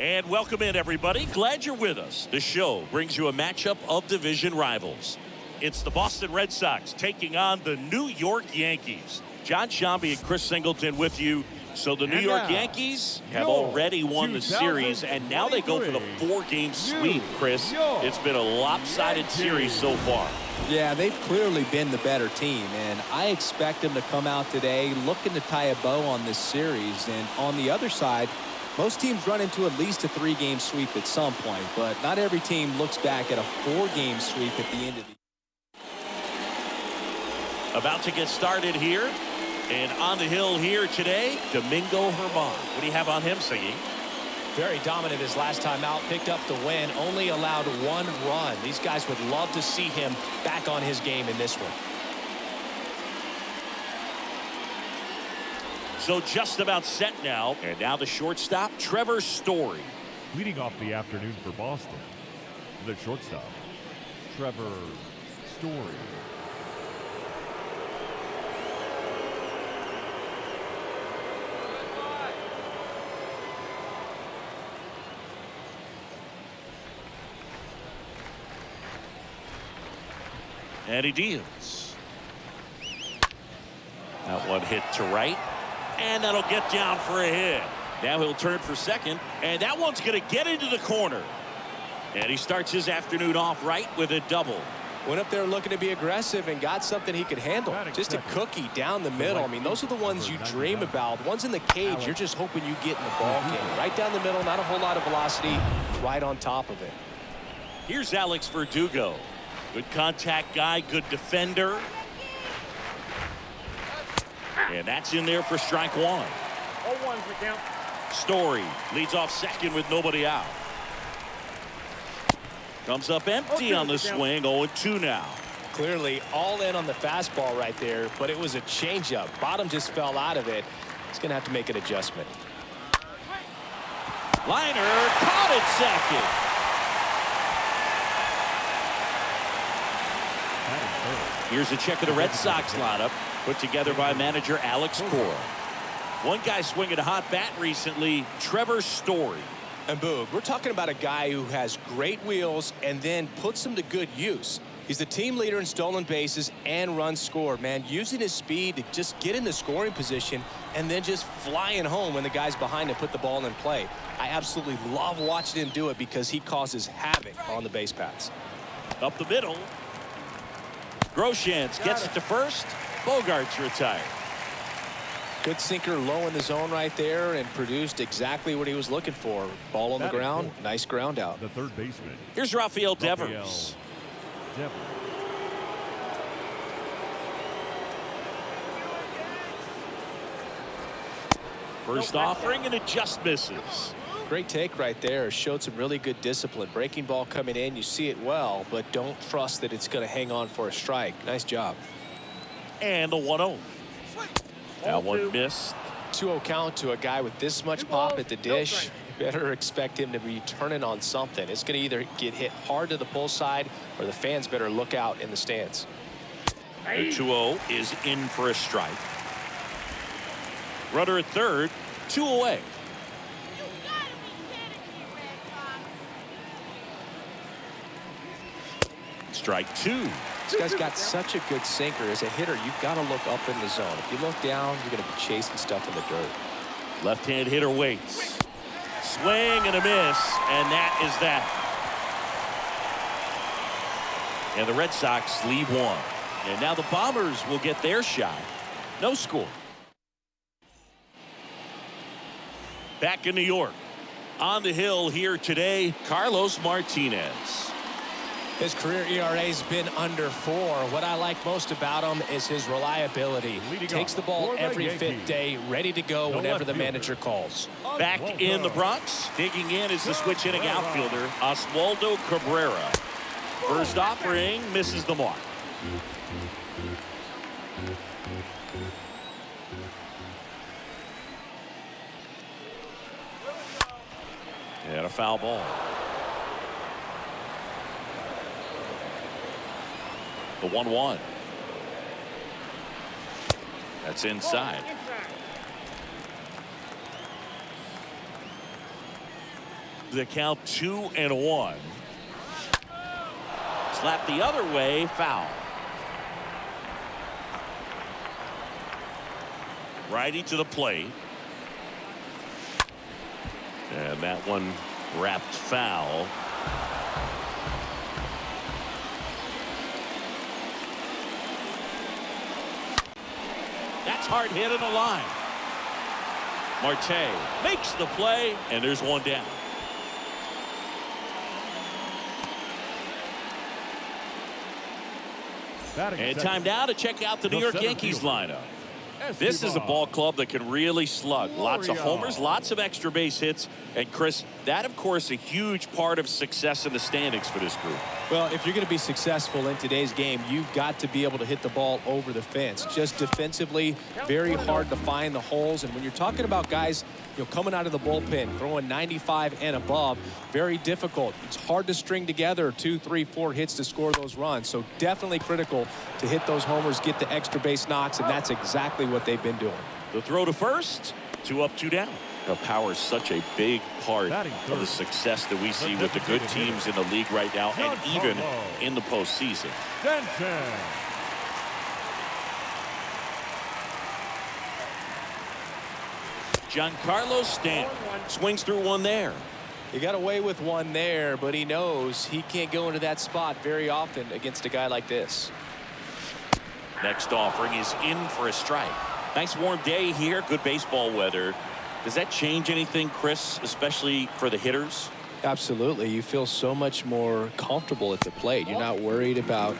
And welcome in, everybody. Glad you're with us. The show brings you a matchup of division rivals. It's the Boston Red Sox taking on the New York Yankees. John Shambi and Chris Singleton with you. So the New York Yankees have already won the series, and now they go for the 4-game sweep, Chris. It's been a lopsided series so far. Yeah, they've clearly been the better team, and I expect them to come out today looking to tie a bow on this series. And on the other side, most teams run into at least a 3-game sweep at some point, but not every team looks back at a 4-game sweep at the end of the year. About to get started here. And on the hill here today, Domingo Germán. What do you have on him, Siggy? Very dominant his last time out, picked up the win, only allowed 1 run. These guys would love to see him back on his game in this one. So just about set now. And now the shortstop, Trevor Story. Leading off the afternoon for Boston, the shortstop, Trevor Story. And he deals. That one hit to right. And that'll get down for a hit. Now he'll turn for second. And that one's going to get into the corner. And he starts his afternoon off right with a double. Went up there looking to be aggressive and got something he could handle. Just a cookie down the middle. I mean, those are the ones you dream about. Ones in the cage, you're just hoping you get in the ball game. Right down the middle, not a whole lot of velocity, right on top of it. Here's Alex Verdugo. Good contact guy, good defender. And that's in there for strike 1. 0-1 for count. Story leads off second with nobody out. Comes up empty on the swing. 0-2 now. Clearly all in on the fastball right there, but it was a changeup. Bottom just fell out of it. He's going to have to make an adjustment. Liner caught at second. Here's a check of the Red Sox lineup put together by manager Alex Cora. One guy swinging a hot bat recently, Trevor Story. And Boog, we're talking about a guy who has great wheels and then puts them to good use. He's the team leader in stolen bases and runs scored, man. Using his speed to just get into scoring position and then just flying home when the guy's behind him put the ball in play. I absolutely love watching him do it because he causes havoc on the base paths. Up the middle. Groshans gets it to first. Bogart's retired. Good sinker low in the zone right there and produced exactly what he was looking for. Ball on the ground. Nice ground out. The third baseman. Here's Rafael Devers. First offering and it just misses. Great take right there. Showed some really good discipline. Breaking ball coming in. You see it well, but don't trust that it's going to hang on for a strike. Nice job. And the 1-0. That one missed. 2-0 count to a guy with this much pop at the dish. You better expect him to be turning on something. It's going to either get hit hard to the pull side or the fans better look out in the stands. The 2-0 is in for a strike. Runner at third, 2 away. Strike 2. This guy's got such a good sinker. As a hitter, you've got to look up in the zone. If you look down, you're going to be chasing stuff in the dirt. Left-hand hitter waits. Swing and a miss, and that is that. And the Red Sox lead 1. And now the Bombers will get their shot. No score. Back in New York. On the hill here today, Carlos Martinez. His career ERA's been under 4. What I like most about him is his reliability. Takes the ball every 5th day, ready to go whenever the manager calls. Back in the Bronx, digging in is the switch hitting outfielder, Oswaldo Cabrera. First offering misses the mark. And a foul ball. The 1-1. That's inside. The count 2-1. Slap the other way, foul. Righty to the plate. And that one wrapped foul. That's hard hit in the line. Marte makes the play, and there's one down. And time now to check out the New York Yankees lineup. This is a ball club that can really slug. Lots of homers, lots of extra base hits. And Chris, that of course a huge part of success in the standings for this group. Well, if you're going to be successful in today's game, you've got to be able to hit the ball over the fence. Just defensively, very hard to find the holes. And when you're talking about guys, coming out of the bullpen, throwing 95 and above, very difficult. It's hard to string together 2, 3, 4 hits to score those runs. So definitely critical to hit those homers, get the extra base knocks, and that's exactly what they've been doing. The throw to first, 2 up, 2 down. Power is such a big part of the success that we see with the good teams in the league right now, and even in the postseason. Giancarlo Stanton swings through one there. He got away with one there, but he knows he can't go into that spot very often against a guy like this. Next offering is in for a strike. Nice warm day here, good baseball weather. Does that change anything, Chris, especially for the hitters? Absolutely. You feel so much more comfortable at the plate. You're not worried about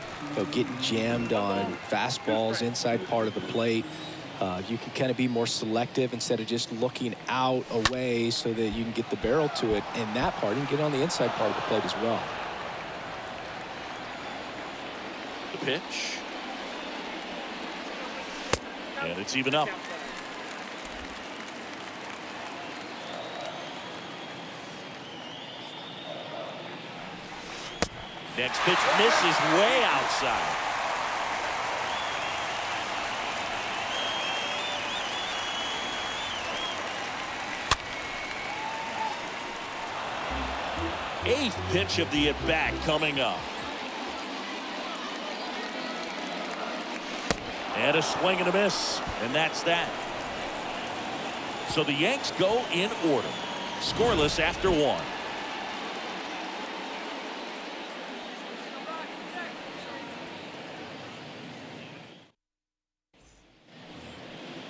getting jammed on fastballs inside part of the plate. You can kind of be more selective instead of just looking out away so that you can get the barrel to it in that part and get on the inside part of the plate as well. The pitch. And it's even up. Next pitch misses way outside. Eighth pitch of the at-bat coming up. And a swing and a miss, and that's that. So the Yanks go in order. Scoreless after 1.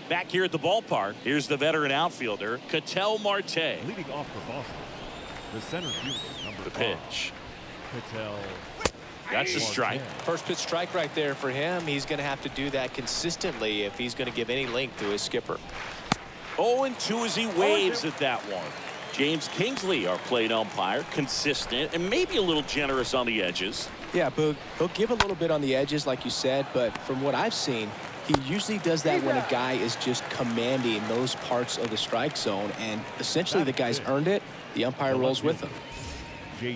Back here at the ballpark, here's the veteran outfielder, Ketel Marte. Leading off for Boston, the center fielder, number 5. Pitch. Ketel. That's a strike. First pitch strike right there for him. He's going to have to do that consistently if he's going to give any length to his skipper. 0-2 as he waves at that one. James Kingsley, our plate umpire, consistent and maybe a little generous on the edges. Yeah, but he'll give a little bit on the edges, like you said, but from what I've seen, he usually does that when a guy is just commanding those parts of the strike zone, and essentially the guy's earned it. The umpire rolls with him.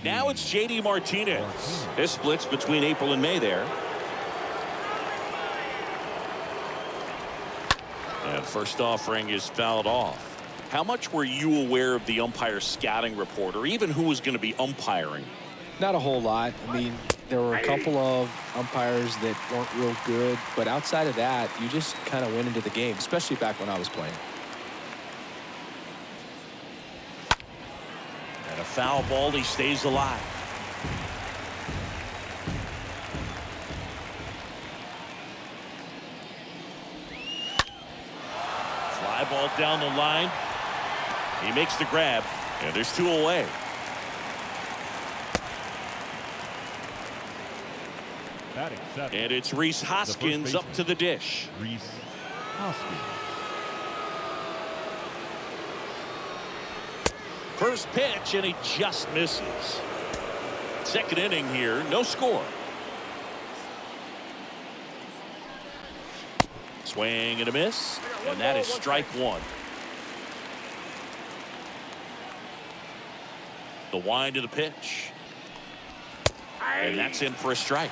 Now it's J.D. Martinez. This splits between April and May there. And first offering is fouled off. How much were you aware of the umpire scouting report, or even who was going to be umpiring? Not a whole lot. I mean, there were a couple of umpires that weren't real good, but outside of that, you just kind of went into the game, especially back when I was playing. And a foul ball, he stays alive. Fly ball down the line. He makes the grab, and there's 2 away. And it's Rhys Hoskins up to the dish. Rhys Hoskins. First pitch, and he just misses. Second inning here, no score. Swing and a miss, and that is strike 1. The wind of the pitch. And that's in for a strike.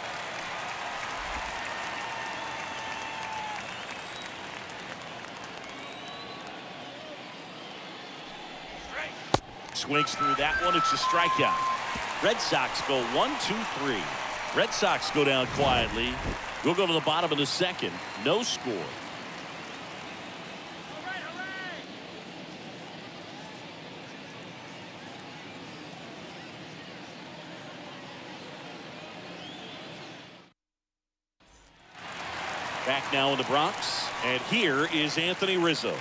Swings through that one. It's a strikeout. Red Sox go 1-2-3. Red Sox go down quietly. We'll go to the bottom of the second. No score. Back now in the Bronx. And here is Anthony Rizzo.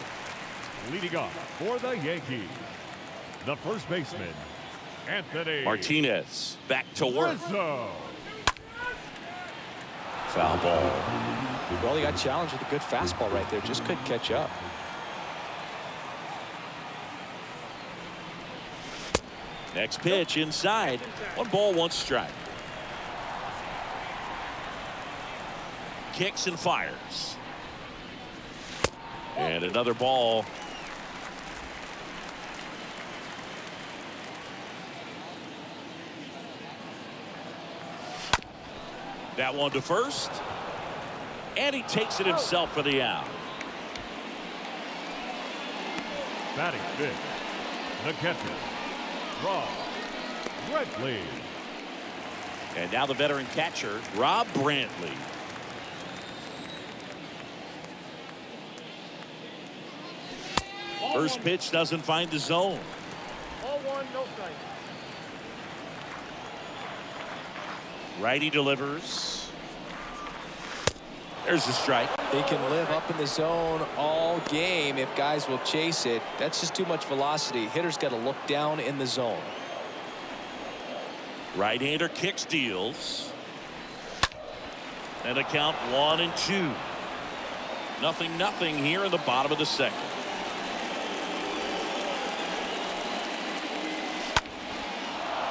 Leading off for the Yankees, the first baseman, Anthony Martinez back to work. Rizzo. Foul ball. Well, he got challenged with a good fastball right there. Just couldn't catch up. Next pitch inside. 1 ball, 1 strike. Kicks and fires. And another ball. That one to first. And he takes it himself for the out. Batting fifth, the catcher, Rob Brantley. And now the veteran catcher, Rob Brantley. First pitch doesn't find the zone. 0-1, no strike. Righty delivers. There's the strike. They can live up in the zone all game if guys will chase it. That's just too much velocity. Hitter's got to look down in the zone. Right-hander kicks, deals. And a count 1-2. 0-0 here in the bottom of the second.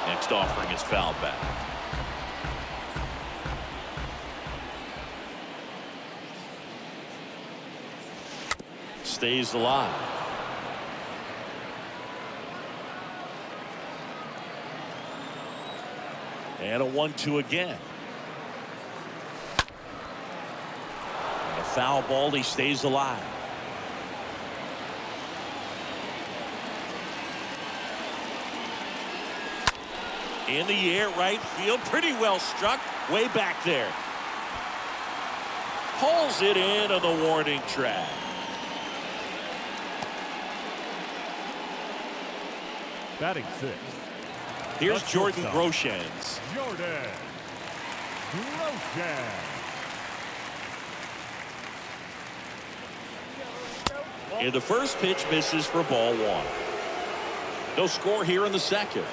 Next offering is fouled back. Stays alive. And a 1-2 again. And a foul ball. He stays alive. In the air, right field, pretty well struck, way back there. Pulls it in on the warning track. Batting sixth, Here's the Jordan shortstop, Groshans. Jordan Groshans. And the first pitch misses for ball 1. No score here in the second.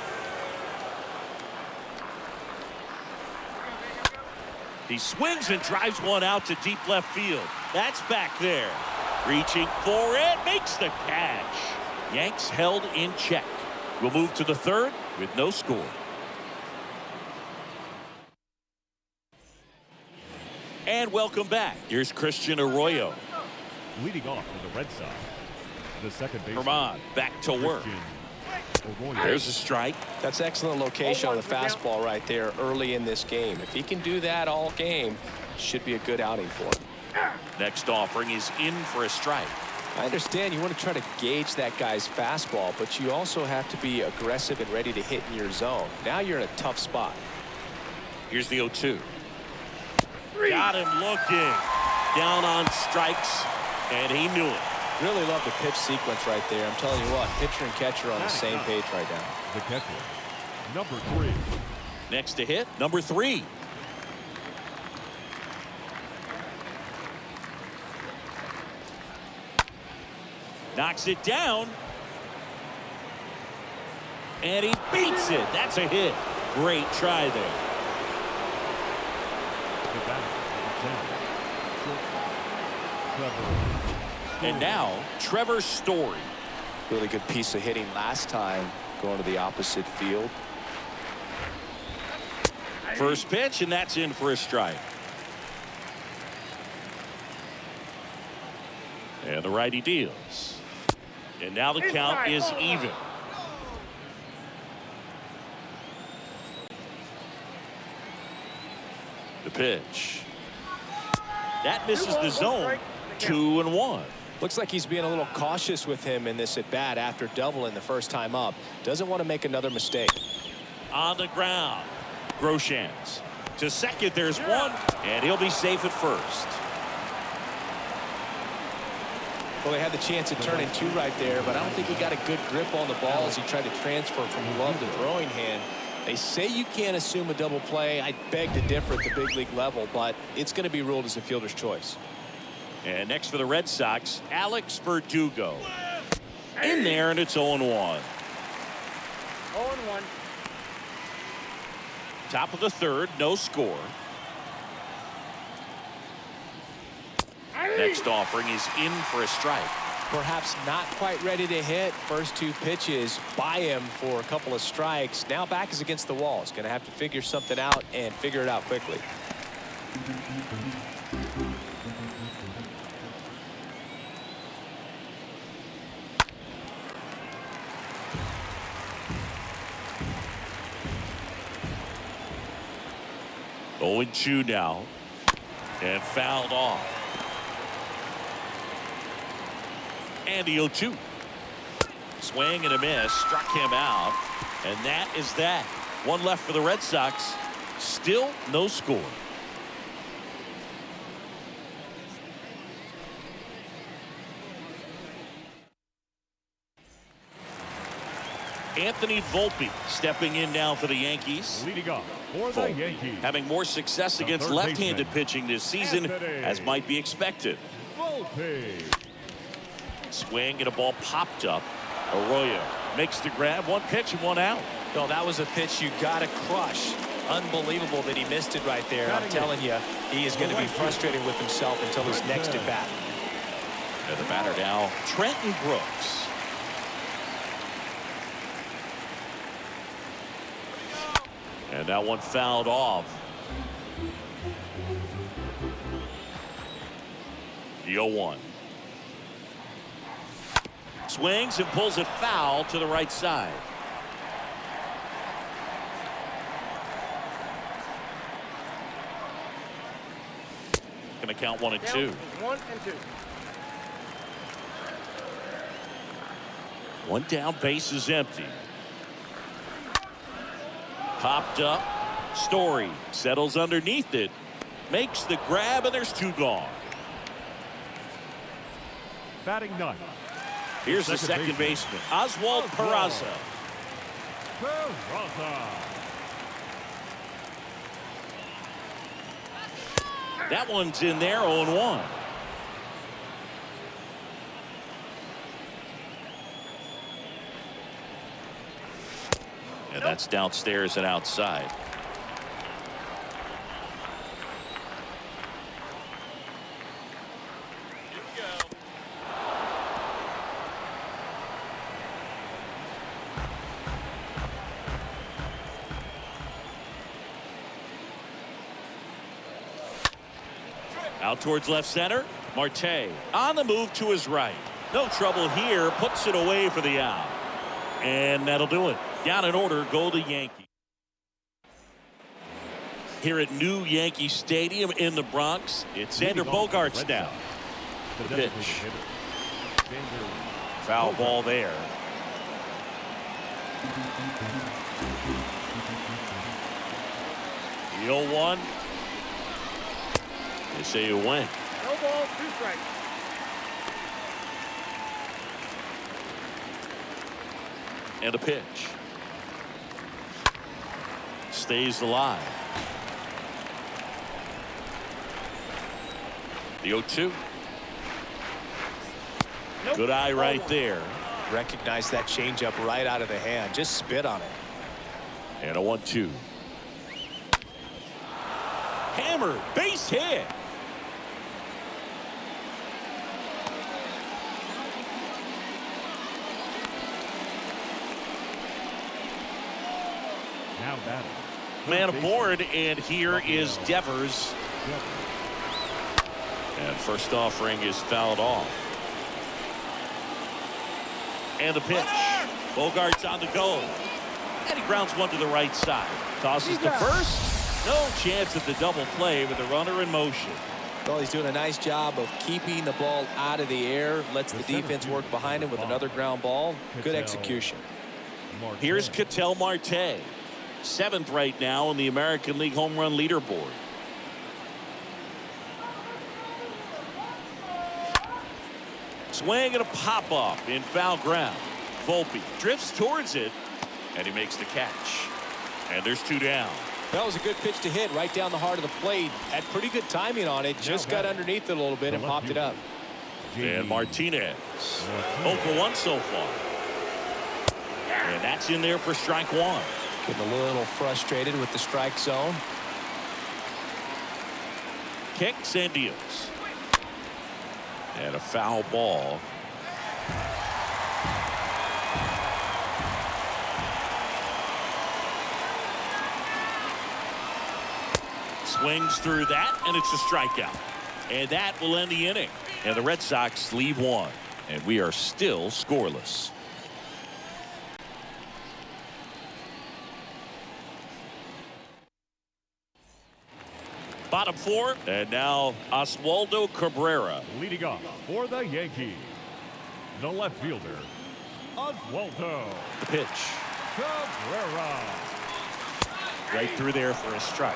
He swings and drives one out to deep left field. That's back there. Reaching for it, makes the catch. Yanks held in check. We'll move to the third with no score. And welcome back. Here's Christian Arroyo. Leading off for the Red Sox, the second baseman, Herman back to work. Christian Arroyo. There's a strike. That's excellent location on the fastball right there early in this game. If he can do that all game, should be a good outing for him. Next offering is in for a strike. I understand you want to try to gauge that guy's fastball, but you also have to be aggressive and ready to hit in your zone. Now you're in a tough spot. Here's the 0-2. Got him looking. Down on strikes, and he knew it. Really love the pitch sequence right there. I'm telling you what, pitcher and catcher on the same page right now. The catcher, number 3. Next to hit, number 3. Knocks it down. And he beats it. That's a hit. Great try there. The batter, number 10, Trevor. And now, Trevor Story. Really good piece of hitting last time, going to the opposite field. First pitch, and that's in for a strike. And the righty deals. And now the count is even. The pitch. That misses the zone. 2-1. Looks like he's being a little cautious with him in this at bat after doubling the first time up. Doesn't want to make another mistake. On the ground, Groshans to second. There's one, and he'll be safe at first. Well, they had the chance of turning two right there, but I don't think he got a good grip on the ball as he tried to transfer from glove to throwing hand. They say you can't assume a double play. I beg to differ at the big league level, but it's going to be ruled as a fielder's choice. And next for the Red Sox, Alex Verdugo. In there, and it's 0-1. 0-1. Top of the third, no score. Next offering is in for a strike. Perhaps not quite ready to hit. First two pitches by him for a couple of strikes. Now back is against the wall. He's going to have to figure something out and figure it out quickly. Oh, 0-2 now, and fouled off. And the 0-2. Swing and a miss, struck him out, and that is that. One left for the Red Sox. Still no score. Anthony Volpe stepping in now for the Yankees. Leading off for the Volpe Yankees. having more success against left-handed pitching this season, as might be expected. Volpe. Swing and a ball popped up. Arroyo makes the grab. One pitch and one out. No, that was a pitch you got to crush. Unbelievable that he missed it right there. I'm telling you, he is going to be frustrated with himself until his next at bat. And the batter now, Trenton Brooks. And that one fouled off. The 0-1. Swings and pulls it foul to the right side. Going to count 1 and 2. 1 and 2. One down, base is empty. Popped up. Story settles underneath it. Makes the grab, and there's 2 gone. Batting ninth. Here's the second baseman, Oswald Peraza. That one's in there, 0-1. And that's downstairs and outside. Out towards left center. Marte on the move to his right. No trouble here. Puts it away for the out. And that'll do it. Down in order go the Yankees. Here at New Yankee Stadium in the Bronx, it's Xander Bogaerts now. The pitch. Foul ball there. The 0-1. They say you win. No ball, 2 strikes. And a pitch. Stays alive. The 0-2. Nope. Good eye right there. Recognize that changeup right out of the hand. Just spit on it. And a 1-2. Hammer, base hit. Now batting. Man aboard, and here is Devers. And first offering is fouled off. And the pitch. Bogaerts on the go. And he grounds one to the right side. Tosses to first. No chance at the double play with the runner in motion. Well, he's doing a nice job of keeping the ball out of the air. Lets the defense work behind him with another ground ball. Good execution. Here's Ketel Marte, 7th right now in the American League home run leaderboard. Swing and a pop-up in foul ground. Volpe drifts towards it, and he makes the catch. And there's 2 down. That was a good pitch to hit right down the heart of the plate. Had pretty good timing on it. Just got underneath it a little bit and popped it up. And Martinez, 0 for 1 so far. And that's in there for strike 1. Getting a little frustrated with the strike zone. Kicks and deals. And a foul ball. Swings through that, and it's a strikeout. And that will end the inning. And the Red Sox leave 1. And we are still scoreless. Bottom 4, and now Oswaldo Cabrera. Leading off for the Yankees, the left fielder, Oswaldo The pitch. Cabrera. Right through there for a strike.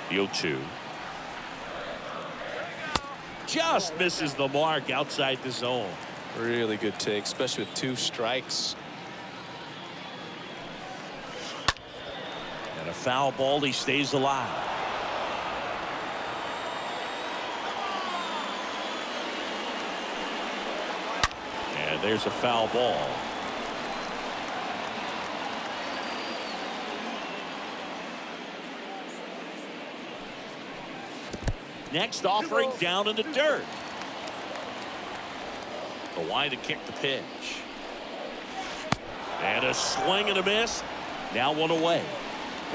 The 0-2. Just misses the mark outside the zone. Really good take, especially with 2 strikes. And a foul ball, he stays alive. And there's a foul ball. Next offering down in the dirt. The wide to kick the pitch. And a swing and a miss. Now 1 away.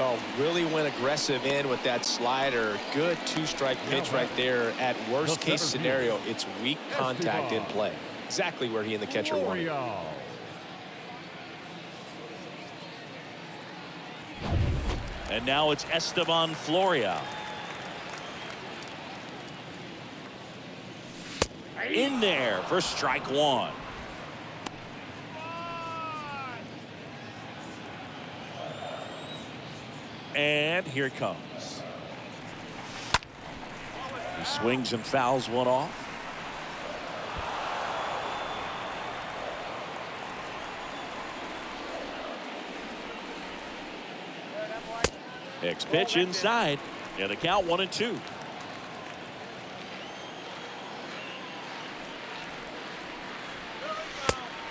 Oh, really went aggressive in with that slider. Good 2-strike pitch right there. At worst case scenario, it's weak contact in play. Exactly where he and the catcher wanted. And now it's Esteban Florial. In there for strike 1. And here it comes. He swings and fouls 1 off. Next pitch inside, and the count 1-2.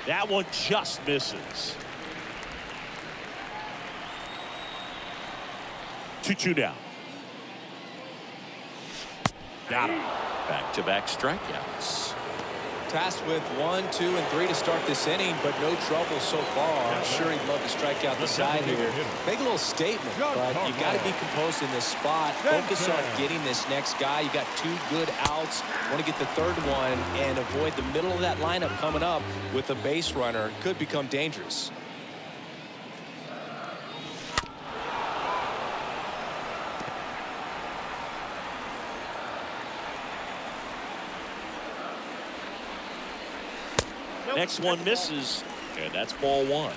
That one just misses. 2-2 down. Got him. Back-to-back strikeouts. Tasked with 1, 2, and 3 to start this inning, but no trouble so far. I'm sure he'd love to strike out the side here. Make a little statement, but you got to be composed in this spot. Focus on getting this next guy. You got 2 good outs. Want to get the 3rd one and avoid the middle of that lineup coming up with a base runner. Could become dangerous. Next one misses, and that's ball 1.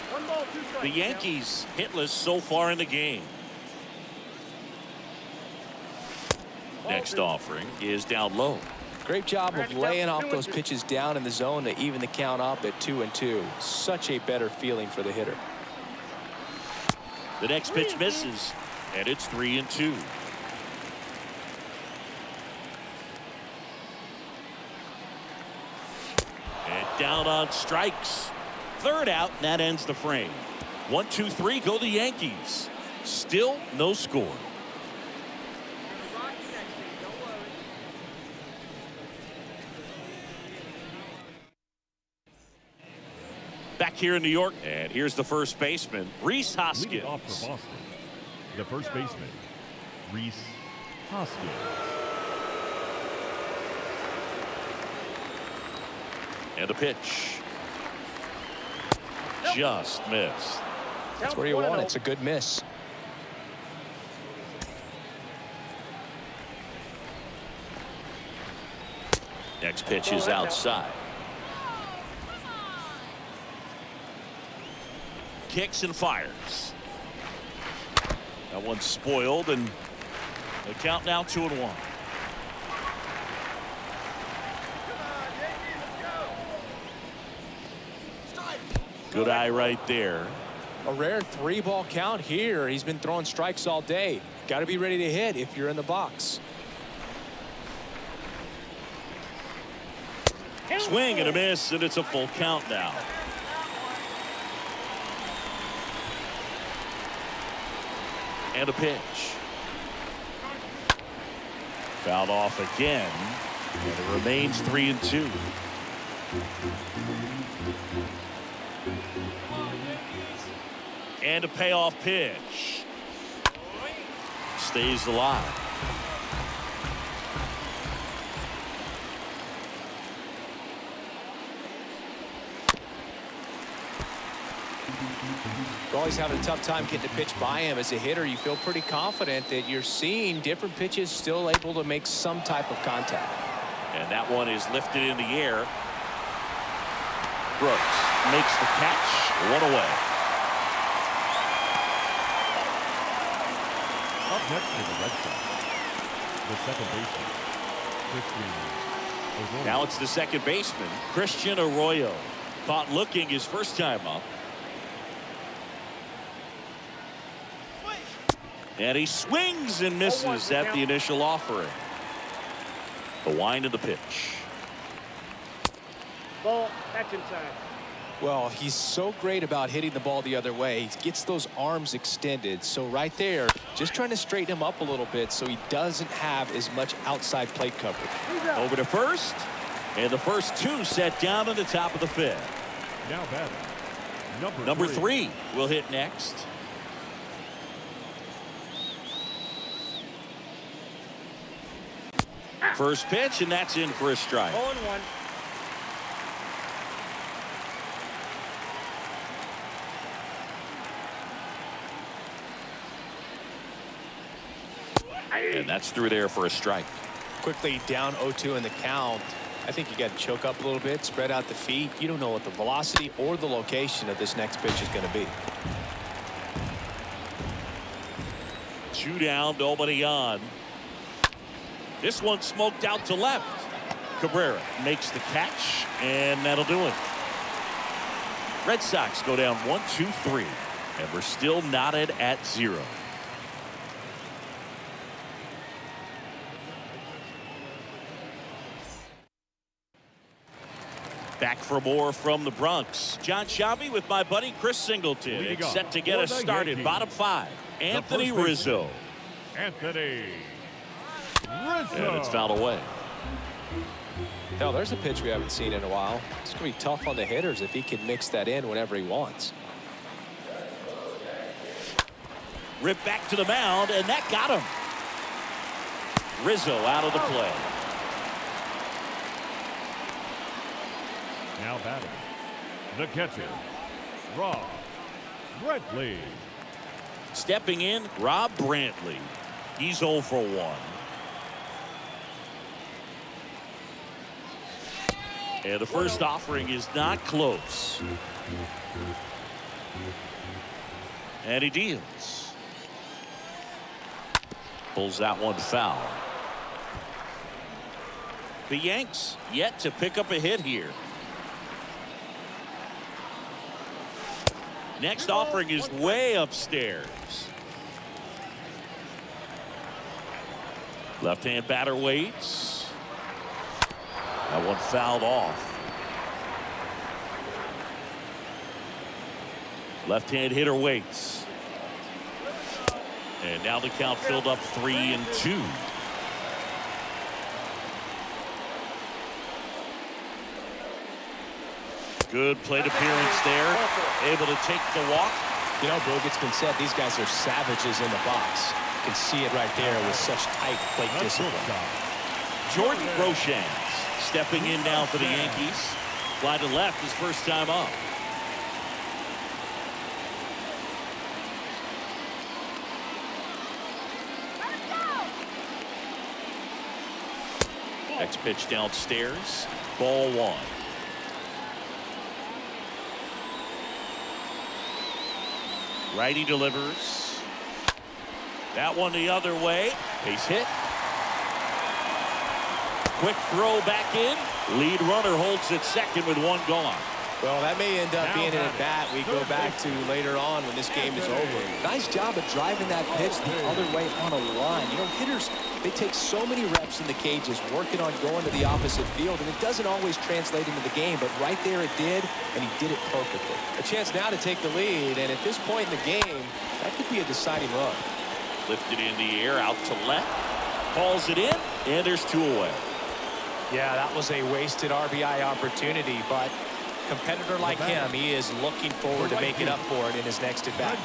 The Yankees hitless so far in the game. Next offering is down low. Great job of laying off those pitches down in the zone to even the count up at 2-2. Such a better feeling for the hitter. The next pitch misses, and it's 3-2. And down on strikes. 3rd out, and that ends the frame. 1, 2, 3 go the Yankees. Still no score. Back here in New York, and here's the first baseman, Rhys Hoskins. Leading off for Boston, the first baseman, Rhys Hoskins. And a pitch. Just missed. That's where you want it. It's a good miss. Next pitch is outside. Kicks and fires. That one's spoiled, and the count now 2-1. Good eye right there. A rare 3-ball count here. He's been throwing strikes all day. Got to be ready to hit if you're in the box. Swing and a miss, and it's a full count now. And a pitch. Fouled off again, and it remains 3-2. And a payoff pitch. Stays alive. Always having a tough time getting a pitch by him. As a hitter, you feel pretty confident that you're seeing different pitches still able to make some type of contact. And that one is lifted in the air. Brooks makes the catch. One away. Up next to the Red Sox, the second baseman, Christian Arroyo. Now it's the second baseman, Christian Arroyo. Caught looking his first time up. And he swings and misses at the initial offering. The wind of the pitch. Ball, that's inside. Well, he's so great about hitting the ball the other way. He gets those arms extended. So right there, just trying to straighten him up a little bit so he doesn't have as much outside plate coverage. Over to first. And the first two set down on the top of the fifth. Now batting, Number three will hit next. First pitch, and that's in for a strike. 0-1. And that's through there for a strike. Quickly down 0-2 in the count. I think you got to choke up a little bit, spread out the feet. You don't know what the velocity or the location of this next pitch is going to be. 2 down, nobody on. This one smoked out to left. Cabrera makes the catch, and that'll do it. Red Sox go down 1-2-3, and we're still knotted at 0. Back for more from the Bronx. John Sciambi with my buddy Chris Singleton. Leading It's off set to get for us the started. Yankees, Bottom 5. Anthony first baseman, Rizzo. Anthony Rizzo. And it's fouled away. Now, there's a pitch we haven't seen in a while. It's going to be tough on the hitters if he can mix that in whenever he wants. Ripped back to the mound, and that got him. Rizzo out of the play. Now batting, the catcher, Rob Brantley. Stepping in, Rob Brantley. He's 0 for 1. And the first offering is not close. And he deals. Pulls that one foul. The Yanks yet to pick up a hit here. Next offering is way upstairs. Left-hand batter waits. That one fouled off. Left-hand hitter waits. And now the count filled up 3-2. Good plate appearance there. Able to take the walk. You know, Boog, it's been said these guys are savages in the box. You can see it right there with such tight plate discipline. Jordan Groshans stepping in now for the Yankees. Fly to left his first time up. Next pitch downstairs. Ball one. Righty delivers. That one the other way. Base hit. Quick throw back in. Lead runner holds at second with one gone. Well, that may end up being an at-bat we go back to later on when this game is over. Nice job of driving that pitch the other way on a line. You know, hitters, they take so many reps in the cages working on going to the opposite field, and it doesn't always translate into the game, but right there it did, and he did it perfectly. A chance now to take the lead, and at this point in the game, that could be a deciding run. Lifted in the air, out to left. Calls it in, and there's two away. Yeah, that was a wasted RBI opportunity, but competitor like him, he is looking forward to making up for it in his next at-bat.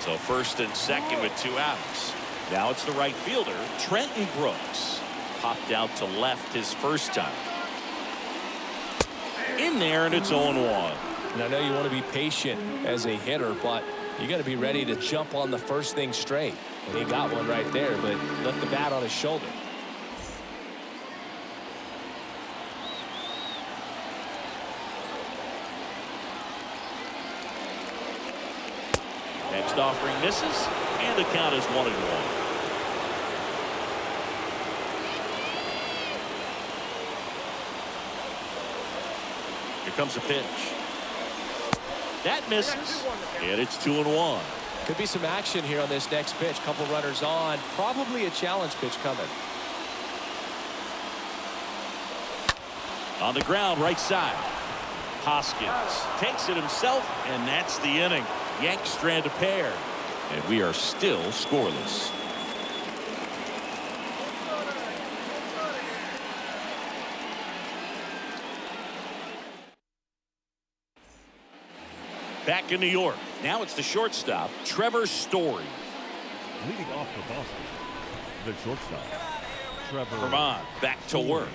So first and second with two outs. Now it's the right fielder, Trenton Brooks. Popped out to left his first time. In there, and it's 0-1. And I know you want to be patient as a hitter, but you got to be ready to jump on the first thing straight. And he got one right there, but left the bat on his shoulder. Next offering misses, and the count is 1-1. Here comes a pitch. That misses, and it's 2-1. Could be some action here on this next pitch. Couple runners on. Probably a challenge pitch coming. On the ground, right side. Hoskins takes it himself, and that's the inning. Yanks strand a pair, and we are still scoreless. Back in New York. Now it's the shortstop, Trevor Story. Leading off for Boston, the shortstop, Trevor. Vermont back to work.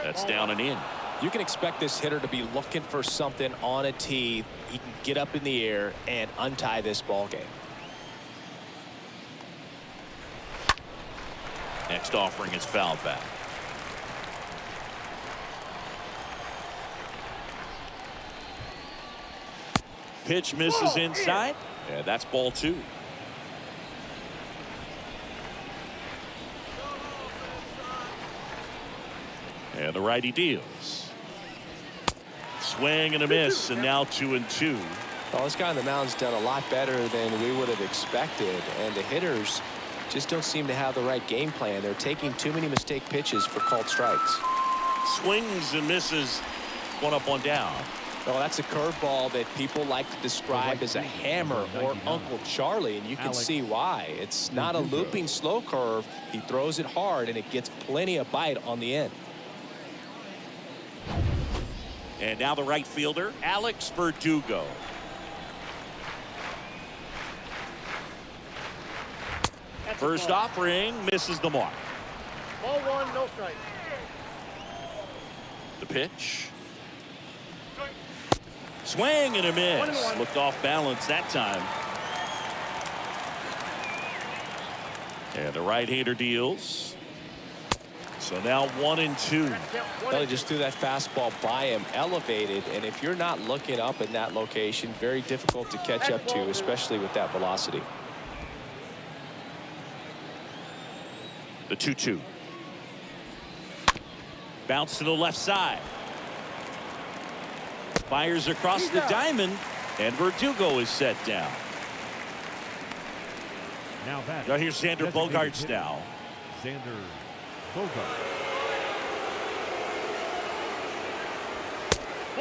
That's down and in. You can expect this hitter to be looking for something on a tee. He can get up in the air and untie this ball game. Next offering is fouled back. Pitch misses inside. Yeah, that's ball two. And the righty deals. Swing and a miss, and now 2-2. Well, this guy on the mound's done a lot better than we would have expected, and the hitters just don't seem to have the right game plan. They're taking too many mistake pitches for called strikes. Swings and misses. One up, one down. Well, that's a curveball that people like to describe as a hammer or Uncle Charlie, and you can see why. It's not a looping slow curve. He throws it hard, and it gets plenty of bite on the end. And now the right fielder, Alex Verdugo. First offering misses the mark. Ball one, no strike. The pitch. Swing and a miss. 1-1. Looked off balance that time. And the right-hander deals. So now 1-2. Well, he just threw that fastball by him, elevated, and if you're not looking up in that location, very difficult to catch up to, especially with that velocity. The 2-2. Bounce to the left side. Fires across the diamond, and Verdugo is set down. Now that. Now here's Xander Bogaerts now. Xander Bogart.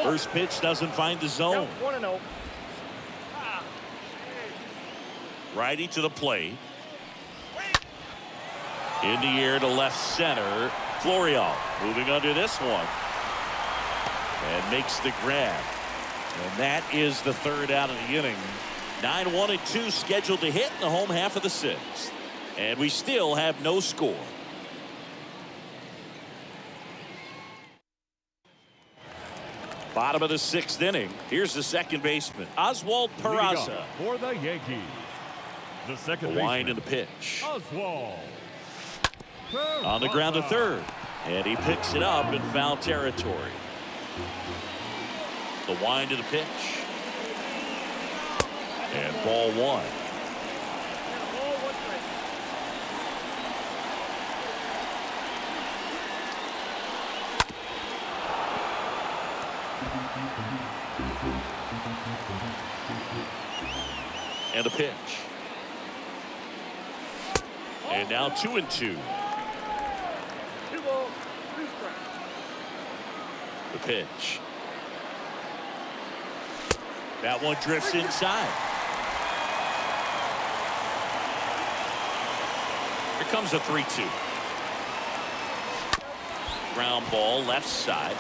First pitch doesn't find the zone. 1-0. Righty to the plate. In the air to left center. Florial moving under this one. And makes the grab. And that is the third out of the inning. 9-1-2 scheduled to hit in the home half of the sixth. And we still have no score. Bottom of the 6th inning. Here's the second baseman, Oswald Peraza. For the Yankees, the second The wind baseman, and the pitch. Oswald. On the ground to third. And he picks it up in foul territory. The wind to the pitch. And ball 1. Ball 1 strike. And a pitch. And now 2-2. 2 balls, 2 strikes. The pitch. That one drifts inside. Here comes a 3-2. Ground ball left side.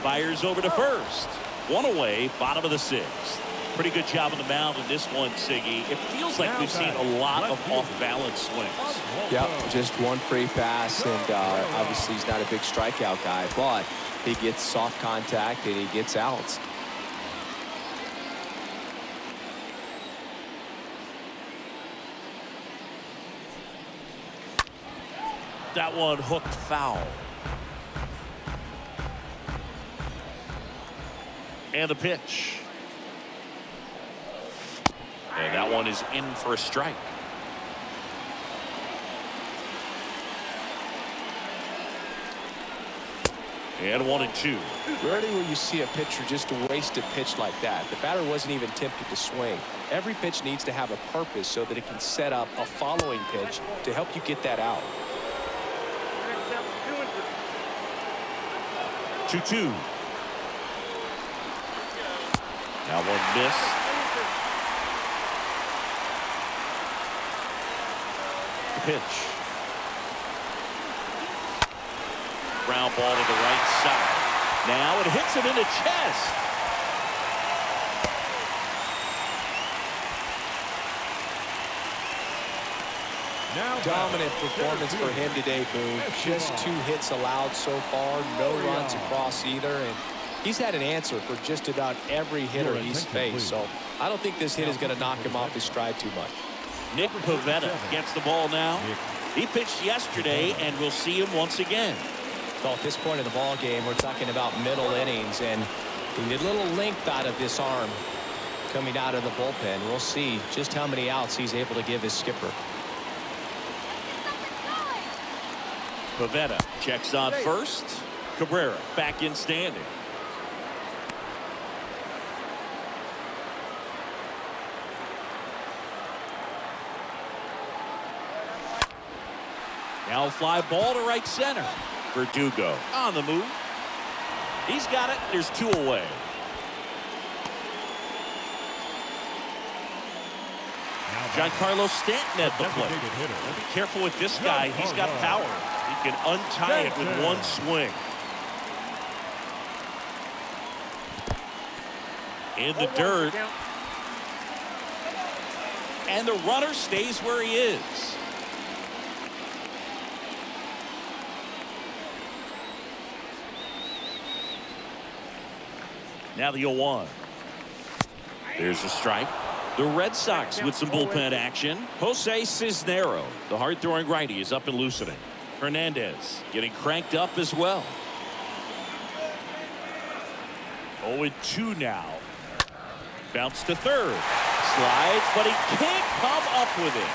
Fires over to first. 1 away, bottom of the 6th. Pretty good job on the mound in this one, Siggy. It feels like we've seen a lot of off-balance swings. Yep, just one free pass, and obviously he's not a big strikeout guy, but he gets soft contact and he gets outs. That one hooked foul. And the pitch. And that one is in for a strike. And 1-2. Rarely will you see a pitcher just waste a pitch like that. The batter wasn't even tempted to swing. Every pitch needs to have a purpose so that it can set up a following pitch to help you get that out. Next step, 2 and 2-2. That one missed. The pitch. Ground ball to the right side. Now it hits him in the chest. Now Dominant performance for him today, Boone. Just 2 hits allowed so far, no runs across either, and he's had an answer for just about every hitter he's faced. So I don't think this hit is going to knock him off his stride too much. Nick Pivetta gets the ball now. He pitched yesterday, and we'll see him once again. Well, at this point in the ball game, we're talking about middle innings, and we need a little length out of this arm coming out of the bullpen. We'll see just how many outs he's able to give his skipper. Pivetta checks on first. Cabrera back in standing. Now fly ball to right center. Verdugo on the move. He's got it. There's 2 away. Giancarlo Stanton at the plate. Be careful with this guy. He's got power. He can untie it with one swing. In the dirt. And the runner stays where he is. Now the 0-1. There's a strike. The Red Sox with some bullpen action. Jose Cisnero, the hard-throwing righty, is up and loosening. Hernandez getting cranked up as well. 0-2 now. Bounce to third. Slides, but he can't come up with it.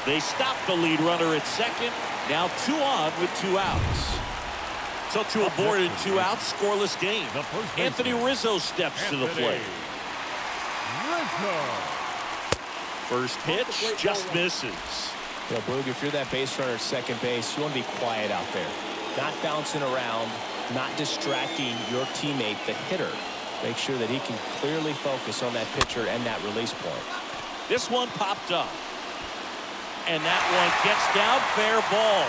They stop the lead runner at second. Now 2 on with 2 outs. So 2 aboard and 2 outs, scoreless game. Anthony Rizzo steps to the plate. First pitch just misses. You know, Boog, if you're that base runner at second base, you want to be quiet out there. Not bouncing around, not distracting your teammate, the hitter. Make sure that he can clearly focus on that pitcher and that release point. This one popped up. And that one gets down, fair ball.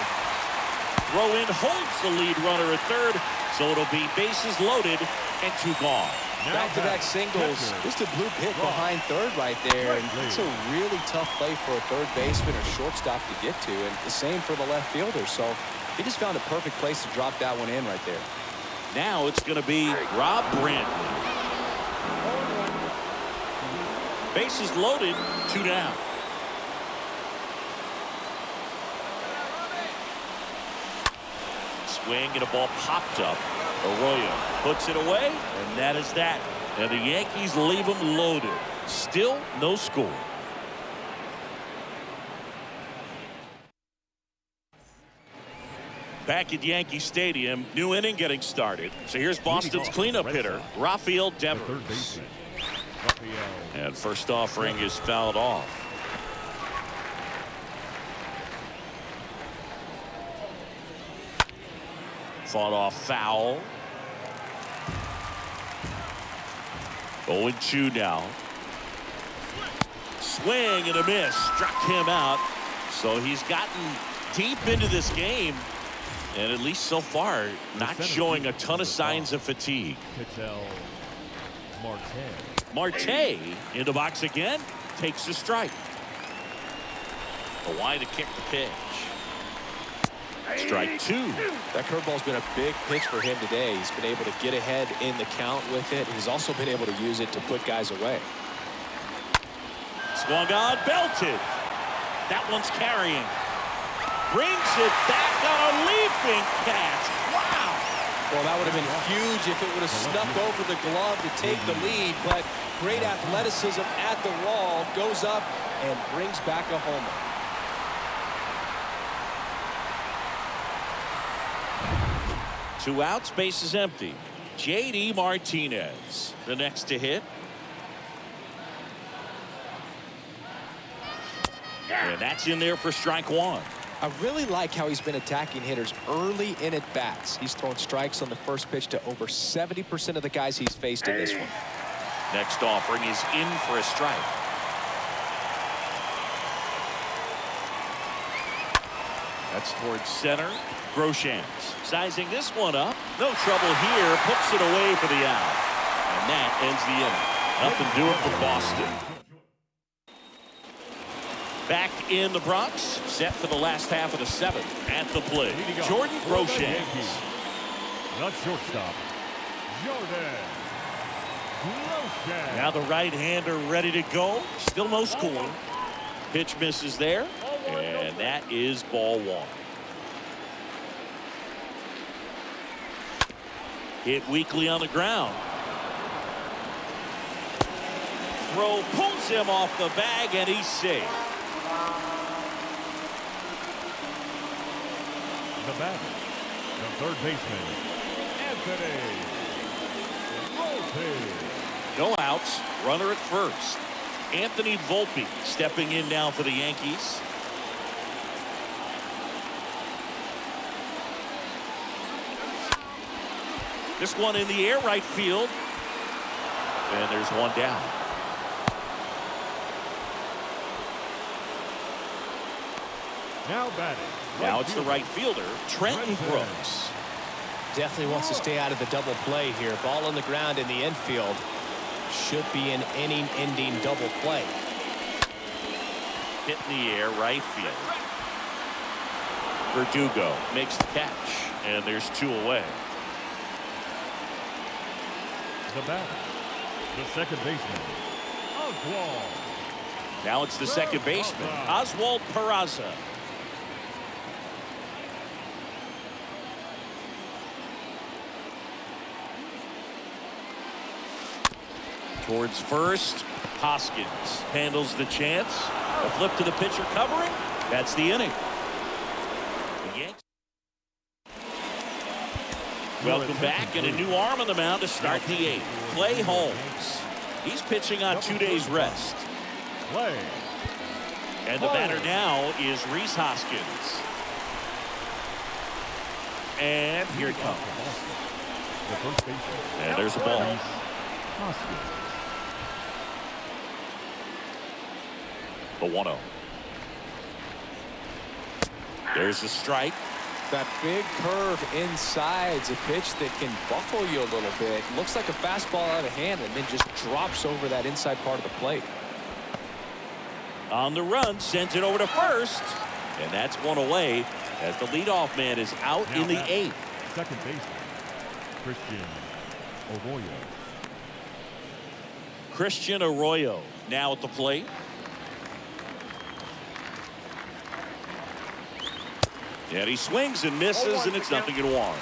Throw in holds the lead runner at third, so it'll be bases loaded and 2 gone. Back-to-back singles. Just a blue pit behind third right there. And it's a really tough play for a third baseman or shortstop to get to. And the same for the left fielder. So he just found a perfect place to drop that one in right there. Now it's going to be Rob Brantley. Bases loaded, 2 down. Swing and a ball popped up. Arroyo puts it away, and that is that. And the Yankees leave them loaded. Still no score. Back at Yankee Stadium, new inning getting started. So here's Boston's cleanup hitter, Rafael Devers. And first offering is fouled off. Fought off foul. 0-2 now. Swing and a miss. Struck him out. So he's gotten deep into this game. And at least so far, not showing a ton of signs of fatigue. Marte in the box again. Takes a strike. Away to kick the pitch. Strike 2. That curveball's been a big pitch for him today. He's been able to get ahead in the count with it. He's also been able to use it to put guys away. Swung on, belted. That one's carrying. Brings it back on a leaping catch. Wow. Well, that would have been huge if it would have snuck over the glove to take the lead, but great athleticism at the wall, goes up and brings back a homer. Two outs, base is empty. J.D. Martinez, the next to hit. And that's in there for strike 1. I really like how he's been attacking hitters early in at bats. He's thrown strikes on the first pitch to over 70% of the guys he's faced in this one. Next offering is in for a strike. That's towards center. Groshans sizing this one up. No trouble here. Puts it away for the out. And that ends the inning. Nothing doing for Boston. Back in the Bronx, set for the last half of the 7th. At the plate, Jordan Groshans. The shortstop, Jordan Groshans. Now the right-hander ready to go. Still no score. Pitch misses there. And that is ball 1. Hit weakly on the ground. Throw pulls him off the bag, and he's safe. The batter, the third baseman, Anthony Volpe. No outs. Runner at first. Anthony Volpe stepping in now for the Yankees. This one in the air, right field. And there's one down. Now batting. Now it's the right fielder, Trenton Brooks. Definitely wants to stay out of the double play here. Ball on the ground in the infield. Should be an inning-ending double play. Hit in the air, right field. Verdugo makes the catch, and there's 2 away. The batter, the second baseman, Oswald. Now it's the second baseman, Oswald Peraza. Towards first, Hoskins handles the chance. A flip to the pitcher covering. That's the inning. The Yankees. Welcome back, and a new arm on the mound to start the 8th. Clay Holmes. He's pitching on 2 days rest. Clay. And the batter now is Rhys Hoskins. And here it comes. The first baseman. And there's a ball. Hoskins. The 1-0. There's a strike. That big curve inside's a pitch that can buckle you a little bit. Looks like a fastball out of hand and then just drops over that inside part of the plate. On the run, sends it over to first. And that's one away as the leadoff man is out in the 8th. Second baseman, Christian Arroyo now at the plate. And he swings and misses, and it's 0-1.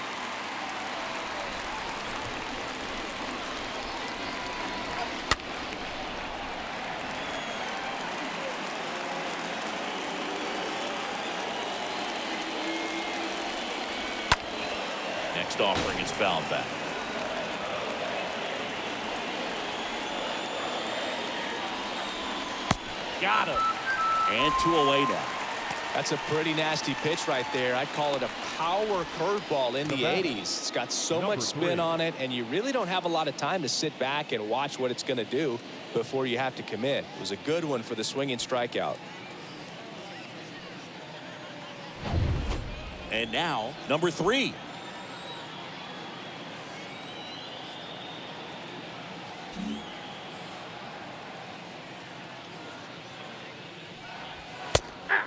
Next offering is fouled back. Got him. And 2 away now. That's a pretty nasty pitch right there. I'd call it a power curveball in the 80s. It's got so much spin on it, and you really don't have a lot of time to sit back and watch what it's going to do before you have to commit. It was a good one for the swinging strikeout. And now, number 3.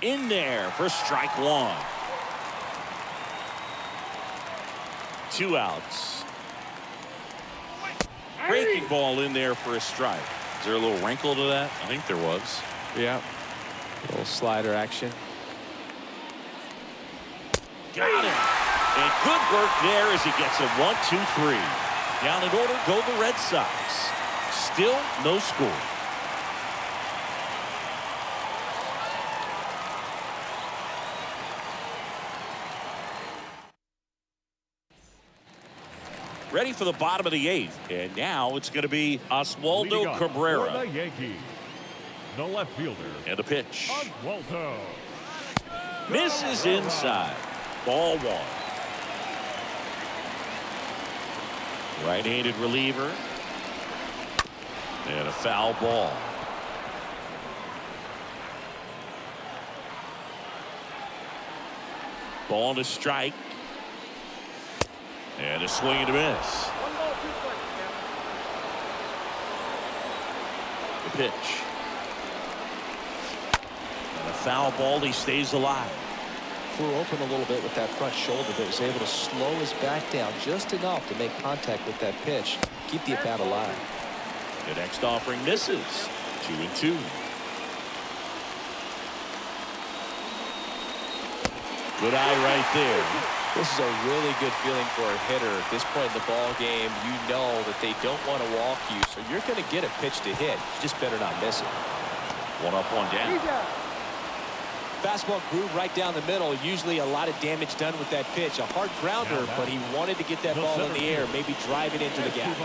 In there for strike 1. 2 outs. Breaking ball in there for a strike. Is there a little wrinkle to that? I think there was. Yeah. A little slider action. Got it. And good work there as he gets a 1-2-3. Down in order go the Red Sox. Still no score. Ready for the bottom of the 8th. And now it's going to be Oswaldo Cabrera. For the Yankees, the left fielder. And the pitch. Oswaldo. Misses inside. Ball 1. Right-handed reliever. And a foul ball. Ball and a strike. And a swing and a miss. 1 ball, 2 strikes. The pitch. And a foul ball. He stays alive. Flew open a little bit with that front shoulder, but was able to slow his back down just enough to make contact with that pitch. Keep the at-bat alive. The next offering misses. 2-2. Good eye right there. This is a really good feeling for a hitter. At this point in the ball game, you know that they don't want to walk you, so you're going to get a pitch to hit. You just better not miss it. 1 up, 1 down. Fastball groove right down the middle. Usually a lot of damage done with that pitch. A hard grounder, but he wanted to get that ball in the air, maybe drive it into the gap.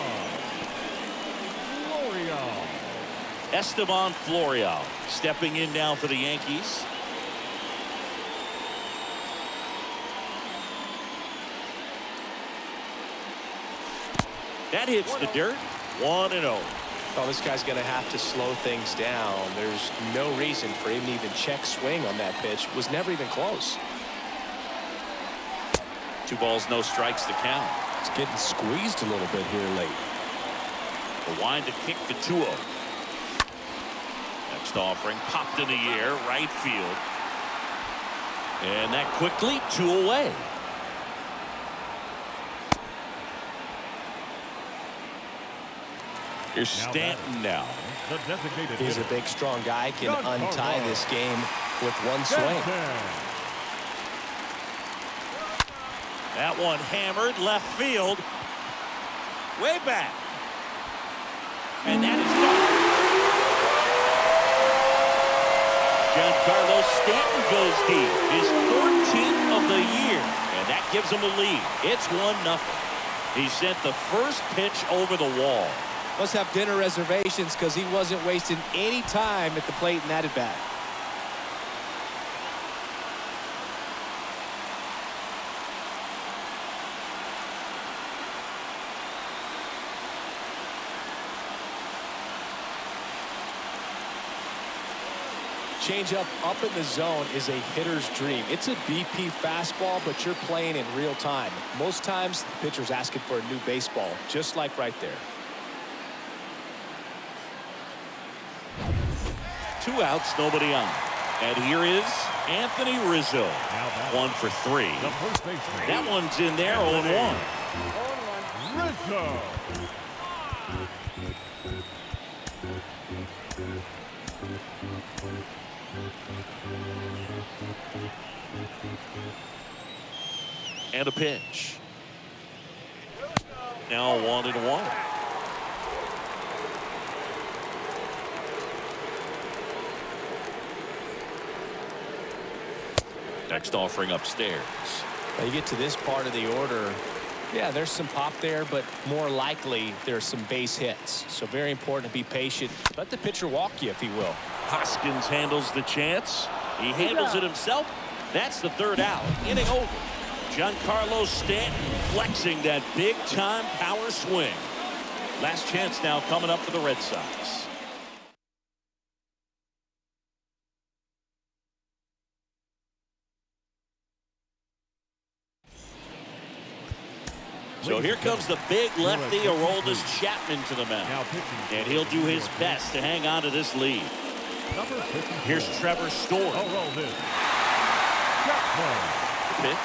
Esteban Florial stepping in now for the Yankees. That hits the dirt. 1-0. Oh, this guy's going to have to slow things down. There's no reason for him to even check swing on that pitch. Was never even close. 2 balls, no strikes to count. It's getting squeezed a little bit here late. The wind to kick the 2-0. Next offering popped in the air, right field. And that quickly 2 away. Here's Stanton now. He's a big, strong guy. Can untie this game with one swing. That one hammered left field. Way back. And that is gone. Giancarlo Stanton goes deep. His 14th of the year. And that gives him a lead. It's 1-0. He sent the first pitch over the wall. Must have dinner reservations because he wasn't wasting any time at the plate in that at bat. Changeup up in the zone is a hitter's dream. It's a BP fastball, but you're playing in real time. Most times, the pitcher's asking for a new baseball, just like right there. 2 outs, nobody on. And here is Anthony Rizzo. 1 for 3. That one's in there, 0-1. Rizzo. And a pitch. Now 1-1. Next offering upstairs. Now you get to this part of the order. Yeah, there's some pop there, but more likely there's some base hits. So very important to be patient. Let the pitcher walk you, if he will. Hoskins handles the chance. He handles it himself. That's the third out. Inning over. Giancarlo Stanton flexing that big-time power swing. Last chance now coming up for the Red Sox. So here comes the big lefty, Aroldis Chapman, to the mound. And he'll do his best to hang on to this lead. Here's Trevor Story. Pitch.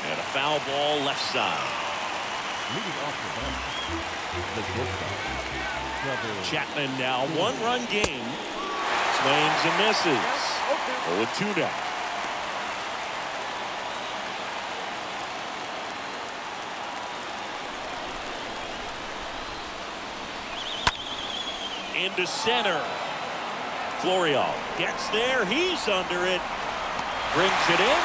And a foul ball left side. Chapman now one-run game. Swings and misses. 0-2 now. Into center. Florial gets there. He's under it. Brings it in.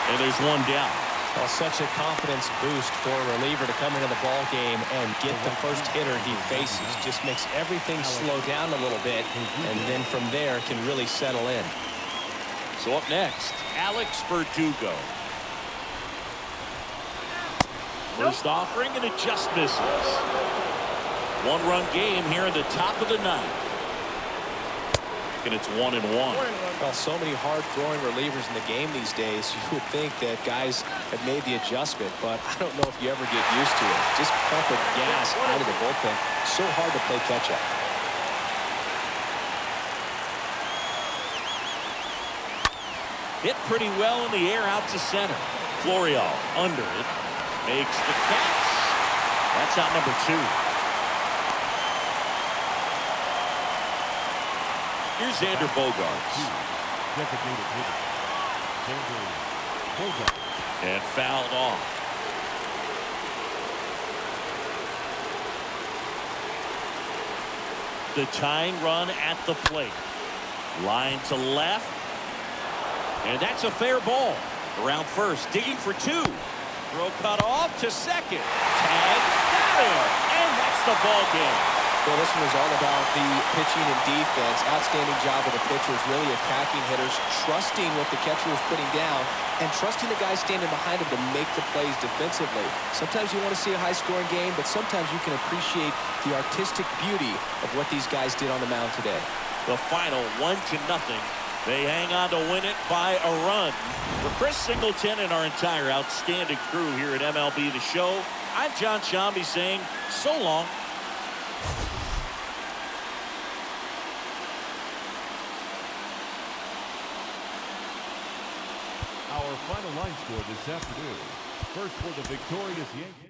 And there's one down. Well, such a confidence boost for a reliever to come into the ball game and get the first hitter he faces. Just makes everything slow down a little bit, and then from there can really settle in. So up next, Alex Verdugo. First offering, and it just misses. One-run game here in the top of the ninth. And it's 1-1. Well, so many hard-throwing relievers in the game these days. You would think that guys have made the adjustment, but I don't know if you ever get used to it. Just pumping gas out of the bullpen. So hard to play catch-up. Hit pretty well in the air out to center. Florial under it. Makes the catch. That's out number 2. Here's Xander Bogaerts. And fouled off. The tying run at the plate. Line to left. And that's a fair ball. Around first, digging for 2. Throw cut off to second. Tag, got him. And that's the ball game. Well, this one is all about the pitching and defense. Outstanding job of the pitchers, really attacking hitters, trusting what the catcher is putting down, and trusting the guys standing behind him to make the plays defensively. Sometimes you want to see a high-scoring game, but sometimes you can appreciate the artistic beauty of what these guys did on the mound today. The final 1-0. They hang on to win it by a run. For Chris Singleton and our entire outstanding crew here at MLB The Show, I'm John Shambi saying so long. Our final line score this afternoon. First for the victorious Yankees.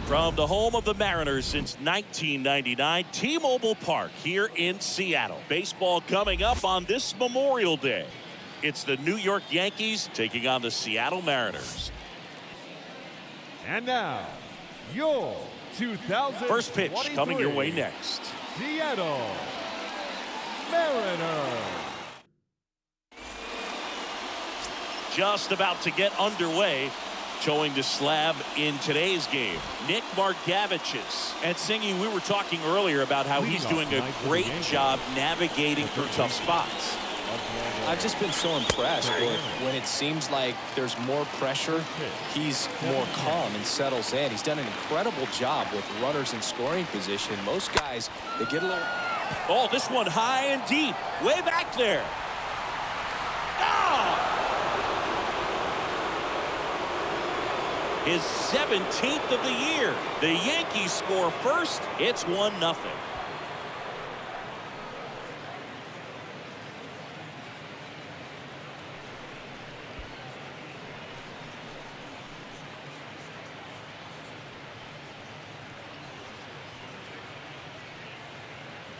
From the home of the Mariners since 1999, T-Mobile Park here in Seattle. Baseball coming up on this Memorial Day. It's the New York Yankees taking on the Seattle Mariners. And now, your 2023 First pitch coming your way next. Seattle Mariners. Just about to get underway. Showing the slab in today's game, Nick Margavich's. And Singy, we were talking earlier about how he's doing a great job navigating through tough spots. I've just been so impressed with when it seems like there's more pressure, he's more calm and settles in. He's done an incredible job with runners in scoring position. Most guys, they get a little... Oh, this one high and deep, way back there. Ah! His 17th of the year. The Yankees score first. It's 1-0.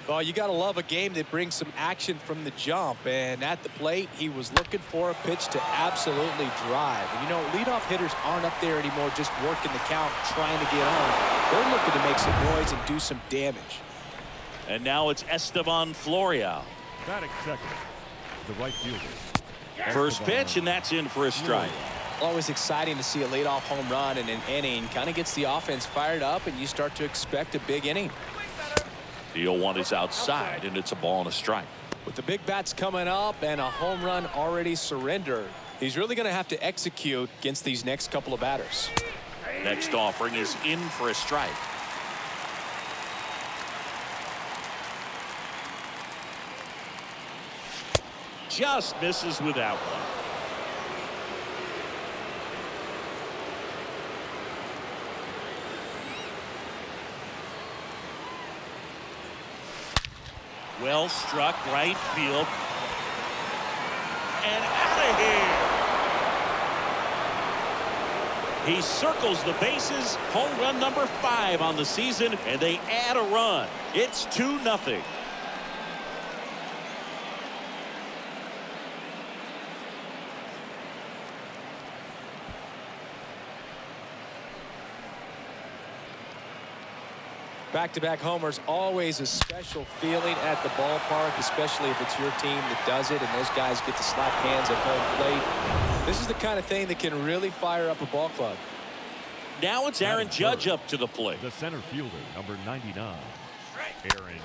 Well, you got to love a game that brings some action from the jump. And at the plate, he was looking for a pitch to absolutely drive. And, you know, leadoff hitters aren't up there anymore just working the count, trying to get on. They're looking to make some noise and do some damage. And now it's Esteban Florial. Batting second, the right fielder. First pitch, and that's in for a strike. Always exciting to see a leadoff home run in an inning. Kind of gets the offense fired up, and you start to expect a big inning. The 0-1 is outside, and it's a ball and a strike. With the big bats coming up and a home run already surrendered, He's really going to have to execute against these next couple of batters. Next offering is in for a strike. Just misses with that one. Well struck right field. And out of here. He circles the bases. Home run number 5 on the season, and they add a run. It's 2-0. Back-to-back homers, always a special feeling at the ballpark, especially if it's your team that does it and those guys get to slap hands at home plate. This is the kind of thing that can really fire up a ball club. Now it's Aaron Judge up to the plate. The center fielder, number 99, Aaron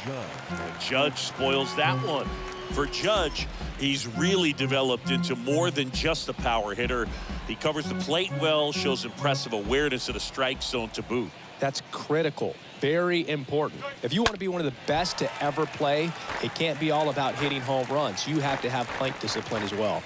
Judge. Judge spoils that one. For Judge, he's really developed into more than just a power hitter. He covers the plate well, shows impressive awareness of the strike zone to boot. That's critical, very important. If you want to be one of the best to ever play, it can't be all about hitting home runs. You have to have plate discipline as well.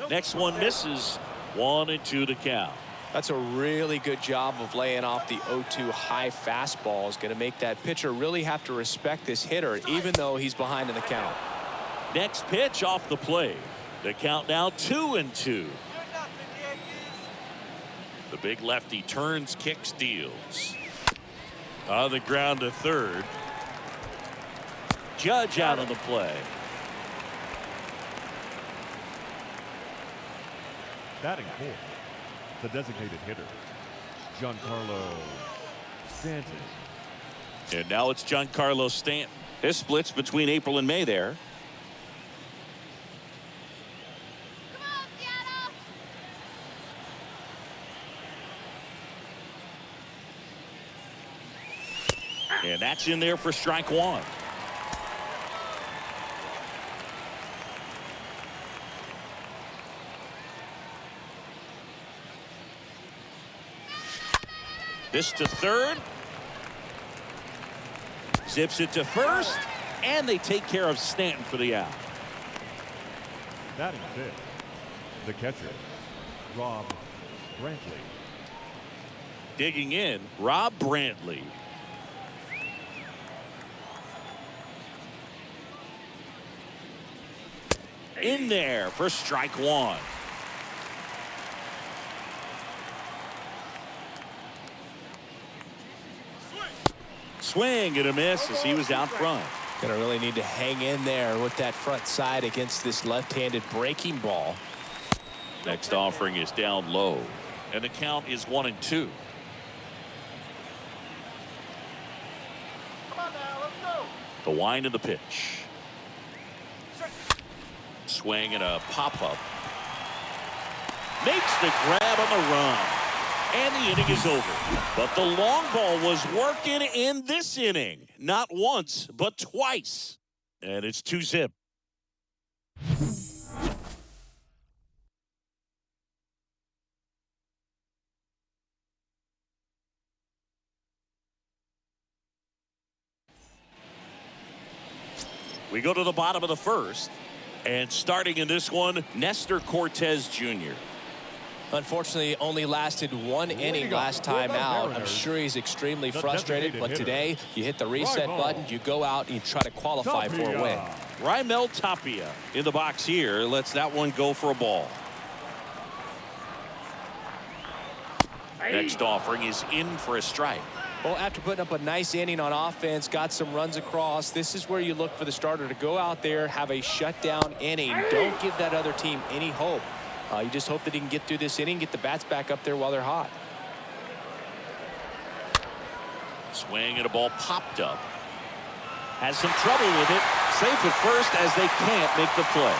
Next one misses. 1-2 to count. That's a really good job of laying off the 0-2 high fastball. Is going to make that pitcher really have to respect this hitter, even though he's behind in the count. Next pitch off the plate. The count now 2-2. The big lefty turns, kicks, deals. On the ground to third. Judge out on the play. Batting fourth, the designated hitter, Giancarlo Stanton. And now it's Giancarlo Stanton. This splits between April and May there. And that's in there for strike 1. This to third. Zips it to first. And they take care of Stanton for the out. Batting fifth, the catcher, Rob Brantley. Digging in, Rob Brantley. In there for strike 1. Swing and a miss as he was out front. Gonna really need to hang in there with that front side against this left-handed breaking ball. Next offering is down low, and the count is 1-2. The wind of the pitch. Swing and a pop-up. Makes the grab on the run. And the inning is over. But the long ball was working in this inning. Not once, but twice. And it's 2-zip. We go to the bottom of the first. And starting in this one, Nestor Cortez Jr. Unfortunately, only lasted 1 inning last time out. I'm sure he's extremely frustrated, but today you hit the reset button, you go out, and you try to qualify for a win. Raimel Tapia in the box here lets that one go for a ball. Next offering is in for a strike. Well, after putting up a nice inning on offense, got some runs across, this is where you look for the starter to go out there, have a shutdown inning. Don't give that other team any hope. You just hope that he can get through this inning, get the bats back up there while they're hot. Swing and a ball popped up. Has some trouble with it. Safe at first as they can't make the play.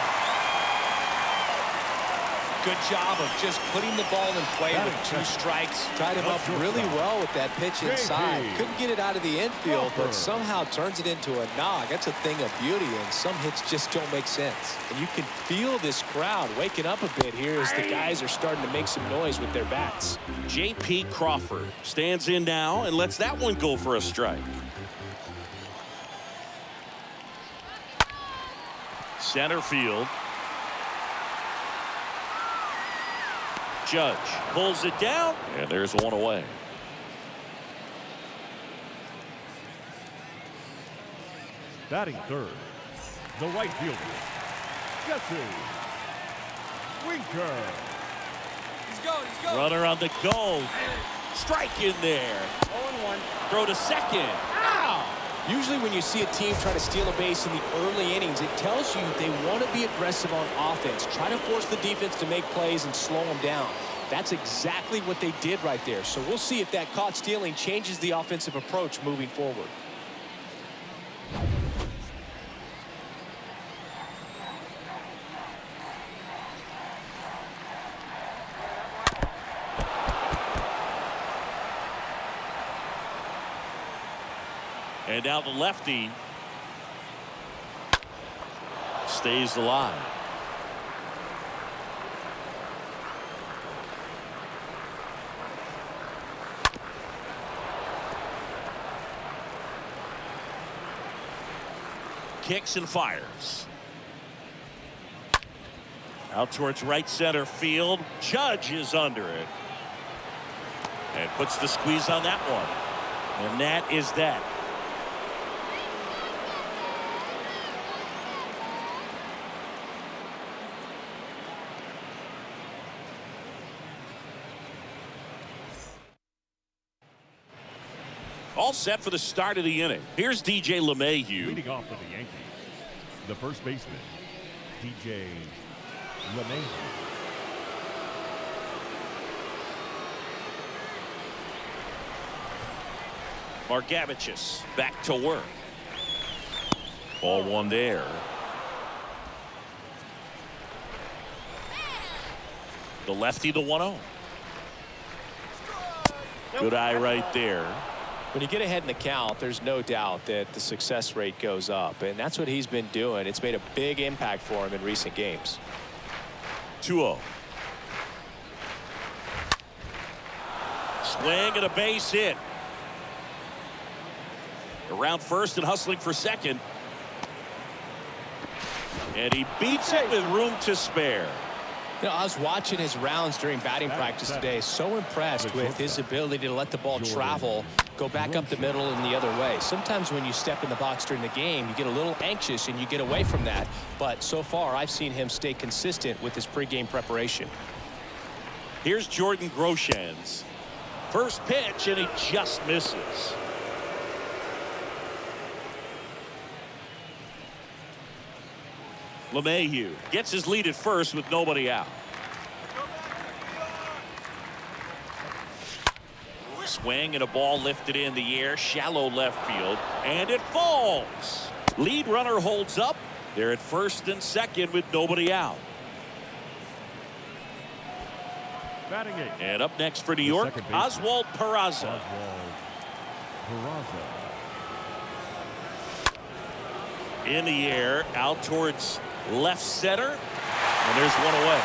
Good job of just putting the ball in play with 2 strikes. Tied him up really well with that pitch inside. Couldn't get it out of the infield, but somehow turns it into a knock. That's a thing of beauty, and some hits just don't make sense. And you can feel this crowd waking up a bit here as the guys are starting to make some noise with their bats. J.P. Crawford stands in now and lets that one go for a strike. Center field. Judge pulls it down, and there's one away. Batting third, the right fielder, Jesse Winker. Runner on the go. Strike in there. 0-1. Throw to second. Ow! Usually when you see a team try to steal a base in the early innings, it tells you they want to be aggressive on offense. Try to force the defense to make plays and slow them down. That's exactly what they did right there. So we'll see if that caught stealing changes the offensive approach moving forward. And now the lefty stays alive. Kicks and fires. Out towards right center field. Judge is under it. And puts the squeeze on that one. And that is that. All set for the start of the inning. Here's DJ LeMahieu. Leading off for the Yankees, the first baseman, DJ LeMahieu. Margevicius back to work. Ball one there. The lefty, the 1-0. Good eye right there. When you get ahead in the count, there's no doubt that the success rate goes up, and that's what he's been doing. It's made a big impact for him in recent games. 2-0. Swing and a base hit. Around first and hustling for second. And he beats it with room to spare. You know, I was watching his rounds during batting practice today. So impressed with his ability to let the ball travel, go back up the middle and the other way. Sometimes when you step in the box during the game, you get a little anxious and you get away from that. But so far, I've seen him stay consistent with his pregame preparation. Here's Jordan Groshans. First pitch, and he just misses. LeMahieu gets his lead at first with nobody out. Swing and a ball lifted in the air, shallow left field, and it falls. Lead runner holds up. They're at first and second with nobody out. Batting eight. And up next for New York, Oswald Peraza. In the air, out towards left center, and there's one away.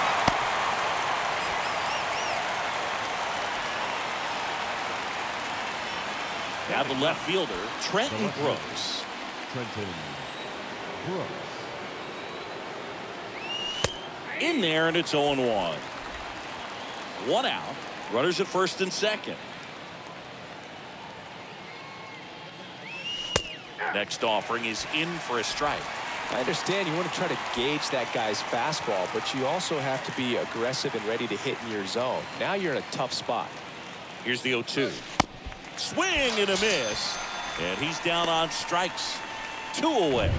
Now the left fielder, Trenton Brooks. In there, and it's 0-1. One out. Runners at first and second. Next offering is in for a strike. I understand you want to try to gauge that guy's fastball, but you also have to be aggressive and ready to hit in your zone. Now you're in a tough spot. Here's the 0-2. Swing and a miss. And he's down on strikes. 2 away.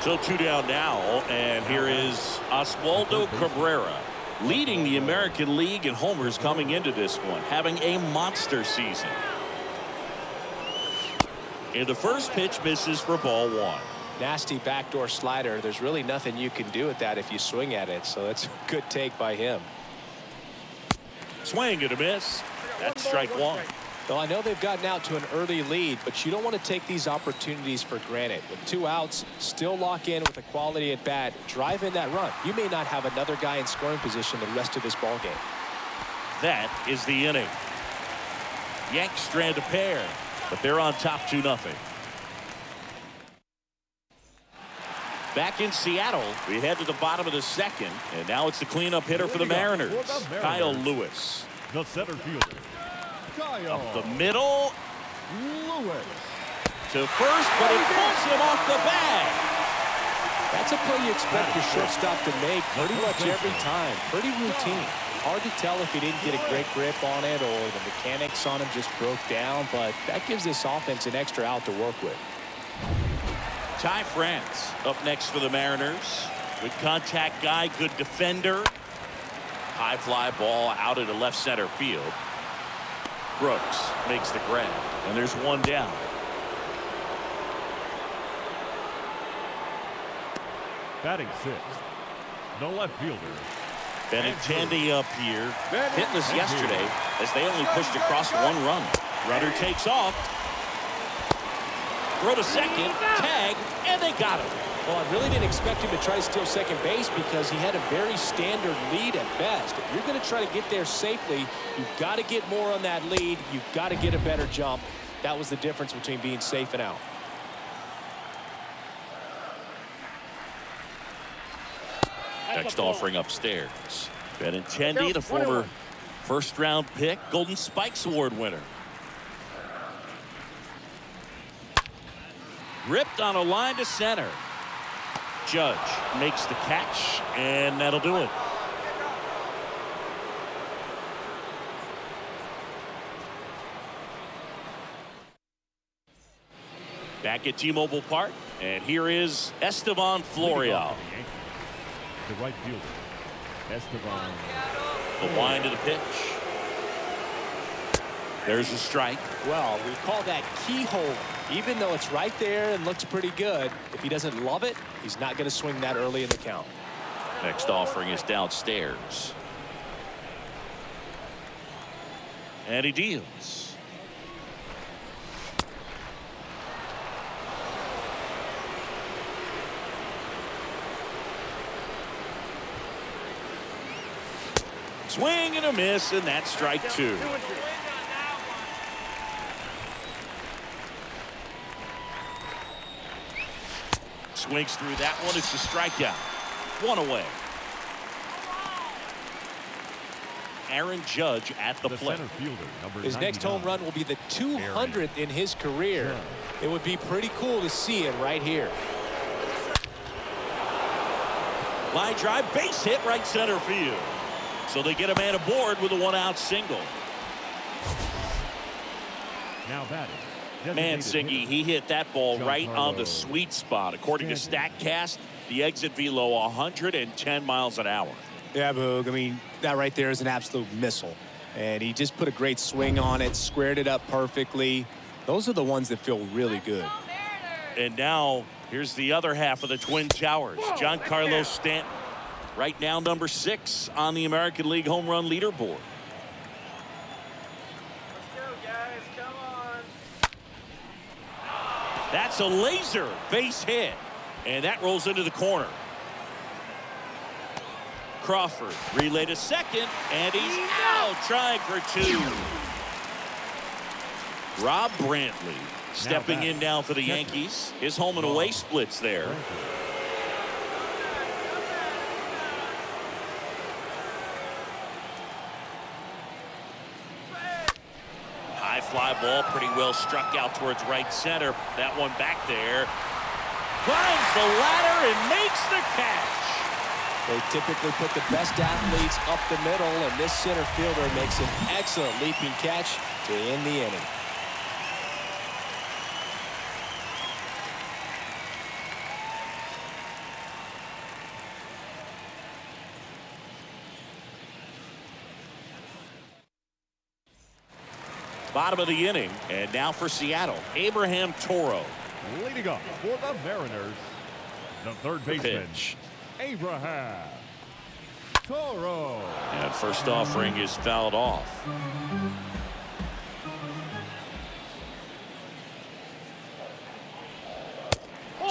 So 2 down now. And here is Oswaldo Cabrera, leading the American League in homers coming into this one, having a monster season. And the first pitch misses for ball 1. Nasty backdoor slider. There's really nothing you can do with that if you swing at it. So that's a good take by him. Swing and a miss. That's strike one. Well, I know they've gotten out to an early lead, but you don't want to take these opportunities for granted. With 2 outs, still lock in with a quality at bat, drive in that run. You may not have another guy in scoring position the rest of this ball game. That is the inning. Yanks strand a pair, but they're on top 2-0. Back in Seattle, we head to the bottom of the second, and now it's the cleanup hitter for the Mariners, Kyle Lewis. The center fielder, Up the middle Lewis. to first, but it pulls him off the bag. That's a play you expect your shortstop to make pretty much every time. Pretty routine. Hard to tell if he didn't get a great grip on it or the mechanics on him just broke down, but that gives this offense an extra out to work with. Ty France up next for the Mariners. Good contact guy, good defender. High fly ball out into left center field. Brooks makes the grab, and there's one down. Batting sixth, the left fielder, Benintendi up here. Hitless yesterday as they only pushed across 1 run. Runner takes off. Throw to second, tag, and they got him. Well, I really didn't expect him to try to steal second base because he had a very standard lead at best. If you're going to try to get there safely, you've got to get more on that lead. You've got to get a better jump. That was the difference between being safe and out. Next offering upstairs. Benintendi, the former first-round pick, Golden Spikes Award winner. Ripped on a line to center. Judge makes the catch, and that'll do it. Back at T-Mobile Park, and here is Estevan Florial. the right fielder, Estevan. The wind to the pitch. There's a strike. Well, we call that keyhole. Even though it's right there and looks pretty good, if he doesn't love it, he's not going to swing that early in the count. Next offering is downstairs. And he deals. Swing and a miss, and that's strike two. Swings through that one. It's a strikeout. One away. Aaron Judge at the plate. His next home run will be the 200th in his career. It would be pretty cool to see it right here. Line drive, base hit, right center field. So they get a man aboard with a one-out single. Now batting. Mancini, he hit that ball right on the sweet spot. According to StatCast, the exit velo 110 miles an hour. Yeah, Boog. I mean, that right there is an absolute missile. And he just put a great swing on it, squared it up perfectly. Those are the ones that feel really good. And now, here's the other half of the Twin Towers. Giancarlo Stanton, right now number 6 on the American League home run leaderboard. That's a laser base hit, and that rolls into the corner. Crawford relay to second, and he's out trying for 2. Rob Brantley stepping in now for the Yankees. His home and away splits there. High fly ball, pretty well struck out towards right center. That one back there. Climbs the ladder and makes the catch. They typically put the best athletes up the middle, and this center fielder makes an excellent leaping catch to end the inning. Bottom of the inning, and now for Seattle, Abraham Toro. Leading up for the Mariners, the third baseman, Pitch. Abraham Toro. And first offering is fouled off.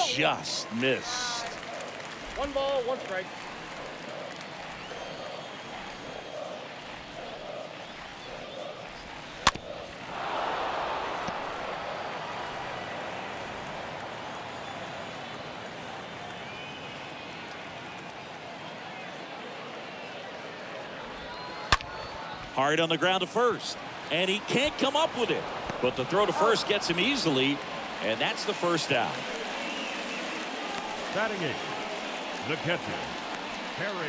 Just missed. 1 ball, 1 strike. Hard on the ground to first. And he can't come up with it. But the throw to first gets him easily. And that's the first out. Batting eighth, the catcher, Harry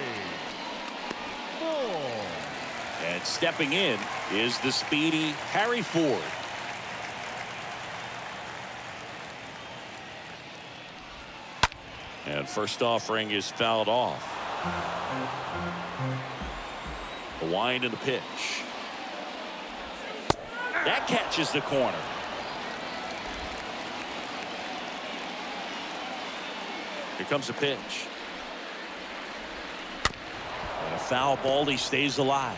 Ford. And stepping in is the speedy Harry Ford. And first offering is fouled off. The wind and the pitch. That catches the corner. Here comes the pitch. And a foul ball. He stays alive.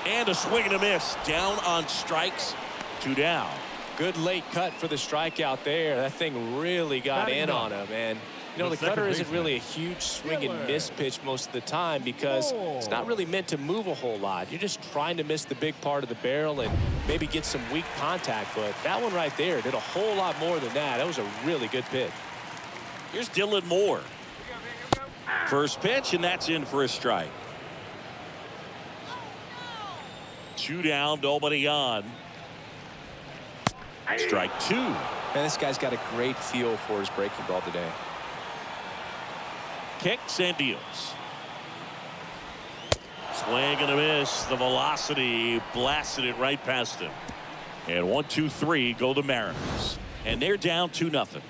And a swing and a miss. Down on strikes. 2 down. Good late cut for the strikeout there. That thing really got in on him. And, you know, the cutter isn't really a huge swing and miss pitch most of the time because it's not really meant to move a whole lot. You're just trying to miss the big part of the barrel and maybe get some weak contact. But that one right there did a whole lot more than that. That was a really good pitch. Here's Dylan Moore. First pitch, and that's in for a strike. 2 down, nobody on. Strike 2. Man, this guy's got a great feel for his breaking ball today. Kicks and deals. Swing and a miss. The velocity blasted it right past him. And 1, 2, 3 go the Mariners. And they're down 2-0.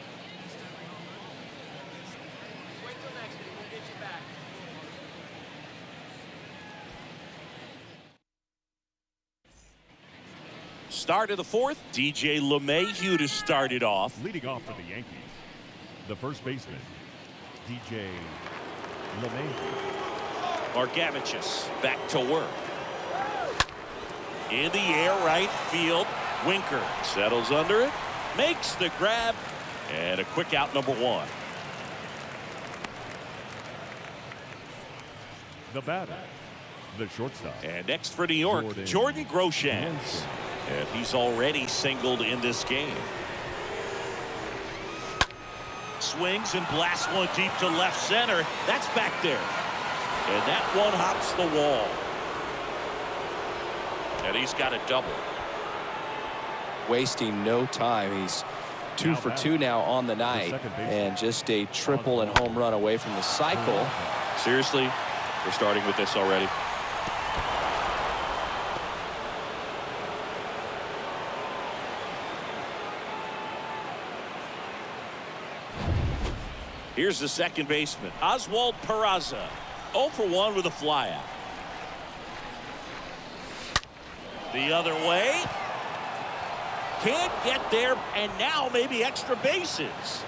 Start of the 4th. DJ LeMahieu to start it off. Leading off for the Yankees, the first baseman, DJ LeMahieu. Margevicius back to work. In the air, right field. Winker settles under it, makes the grab, and a quick out, number 1. The batter, the shortstop. And next for New York, Jordan Groshans. And he's already singled in this game. Swings and blasts one deep to left center. That's back there. And that one hops the wall. And he's got a double. Wasting no time. He's 2 for 2 now on the night. And just a triple and home run away from the cycle. Seriously, we're starting with this already. Here's the second baseman, Oswald Peraza. 0 for 1 with a flyout. The other way. Can't get there, and now maybe extra bases.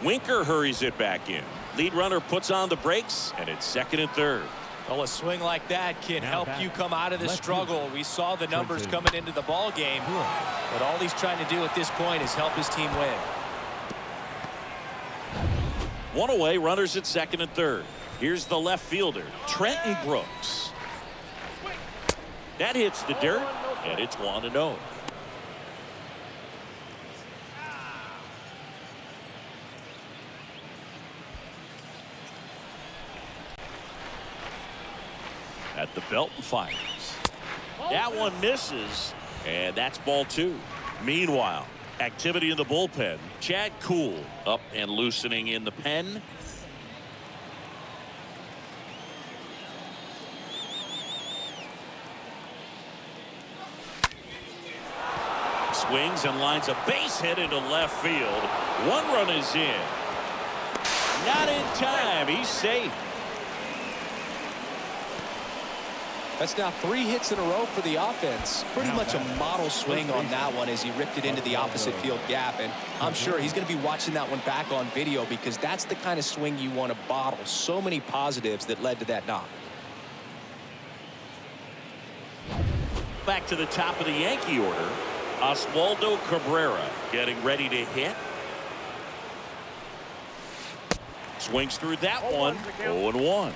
Winker hurries it back in. Lead runner puts on the brakes, and it's 2nd and 3rd. Well, a swing like that can help you come out of the struggle. We saw the numbers coming into the ball game, but all he's trying to do at this point is help his team win. 1 away, runners at 2nd and 3rd. Here's the left fielder, Trenton Brooks. That hits the dirt, and it's 1-0. At the belt and fires. That one misses, and that's ball 2. Meanwhile, activity in the bullpen. Chad Kuhl up and loosening in the pen. swings and lines a base hit into left field. One run is in. Not in time. He's safe. That's now 3 hits in a row for the offense. Pretty much a model swing on that one as he ripped it into the opposite field gap. And I'm sure he's going to be watching that one back on video because that's the kind of swing you want to bottle. So many positives that led to that knock. Back to the top of the Yankee order. Oswaldo Cabrera getting ready to hit. Swings through that one. 0-1.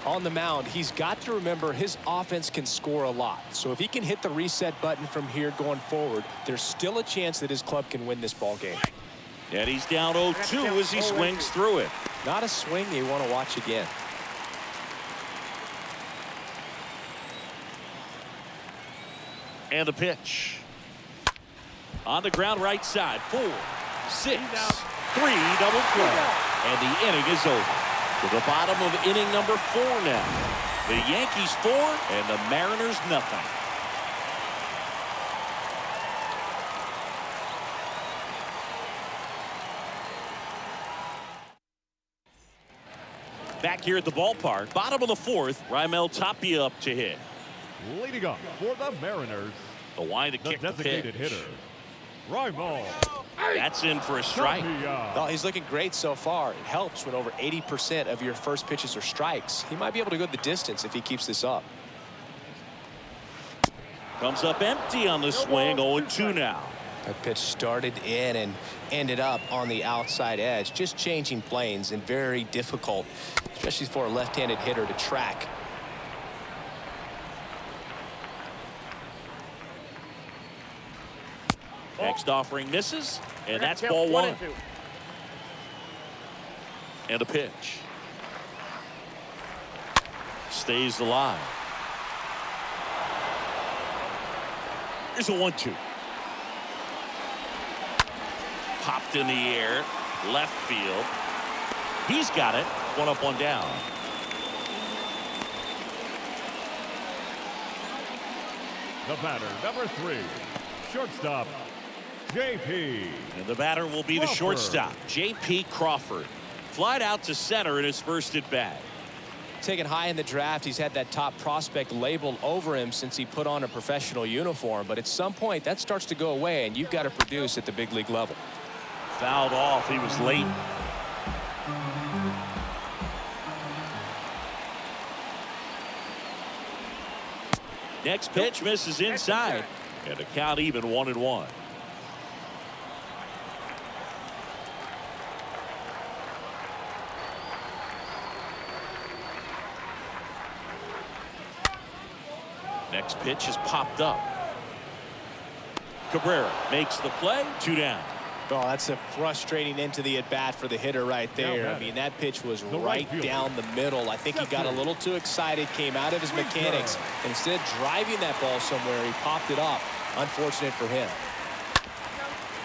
On the mound, he's got to remember his offense can score a lot. So if he can hit the reset button from here going forward, there's still a chance that his club can win this ball game. And he's down 0-2 as he swings through it. Not a swing you want to watch again. And the pitch. On the ground right side. 4, 6, 3 double play. And the inning is over. To the bottom of inning number 4 now. The Yankees 4 and the Mariners nothing. Back here at the ballpark, bottom of the 4th, Raimel Tapia up to hit. Leading up for the Mariners, The wind to the kick the designated pitch. hitter, Raimel. That's in for a strike. Well, he's looking great so far. It helps when over 80% of your first pitches are strikes. He might be able to go the distance if he keeps this up. Comes up empty on the swing. 0-2 now. That pitch started in and ended up on the outside edge. Just changing planes and very difficult, especially for a left-handed hitter to track. Next offering misses, and that's ball 1. And a pitch. Stays alive. Here's a 1-2. Popped in the air, left field. He's got it. 1 up, 1 down. The batter, number 3, shortstop, J.P. And the batter will be the Crawford. shortstop, J.P. Crawford. Flied out to center in his first at bat. Taken high in the draft, he's had that top prospect labeled over him since he put on a professional uniform. But at some point, that starts to go away, and you've got to produce at the big league level. Fouled off. He was late. Next pitch misses inside. And the count even 1-1. Next pitch is popped up. Cabrera makes the play. 2 down. Oh, that's a frustrating into the at-bat for the hitter right there. I mean, that pitch was right down the middle. I think he got a little too excited, came out of his mechanics. Instead of driving that ball somewhere, he popped it up. Unfortunate for him.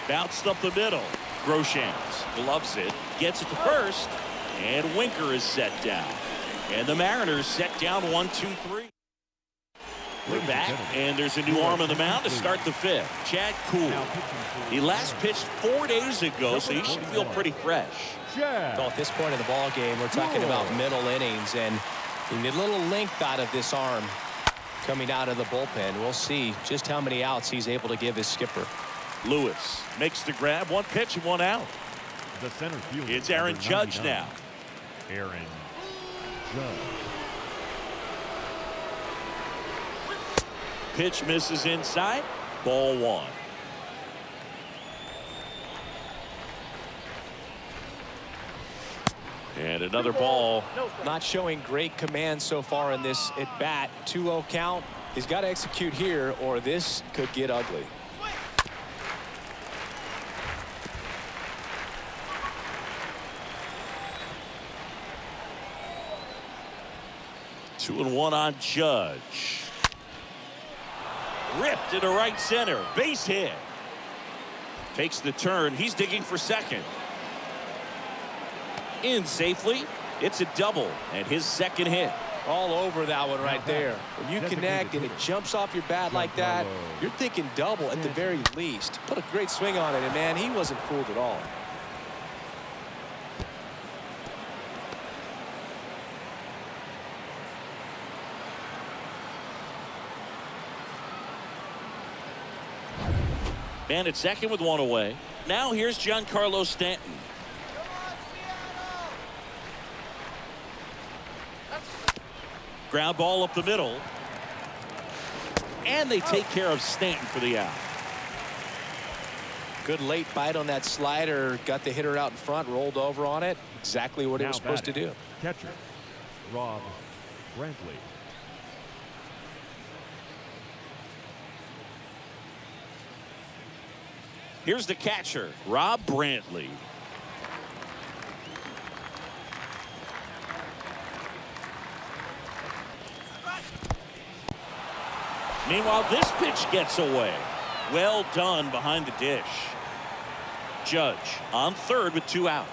Bounced up the middle. Groshans gloves it, gets it to first, and Winker is set down. And the Mariners set down 1-2-3. We're back, and there's a new arm on the mound to start the 5th. Chad Kuhl. He last pitched 4 days ago, so he should feel pretty fresh. So at this point in the ball game, we're talking about middle innings, and you need a little length out of this arm coming out of the bullpen. We'll see just how many outs he's able to give his skipper. Lewis makes the grab. 1 pitch and 1 out. The center fielder. It's Aaron Judge now. Aaron Judge. Pitch misses inside. Ball 1. And another ball. Not showing great command so far in this at bat. 2-0 count. He's got to execute here, or this could get ugly. Two and one on Judge. Ripped into right center. Base hit. Takes the turn. He's digging for second. In safely. It's a double and his second hit. All over that one right there. When you connect and it jumps off your bat like that, you're thinking double at the very least. Put a great swing on it, and man, he wasn't fooled at all. Man at second with one away. Now here's Giancarlo Stanton. Ground ball up the middle. And they take care of Stanton for the out. Good late bite on that slider. Got the hitter out in front, rolled over on it. Exactly what he was supposed to do. Catcher, Rob Brantley. Here's the catcher, Rob Brantley. Meanwhile, this pitch gets away. Well done behind the dish. Judge on third with 2 out.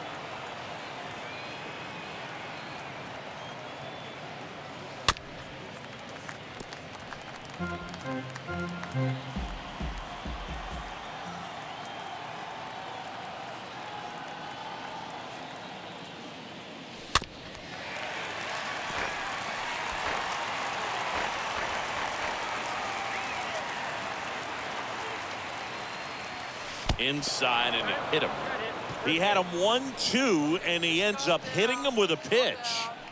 Inside and it hit him. He had him 1-2 and he ends up hitting him with a pitch.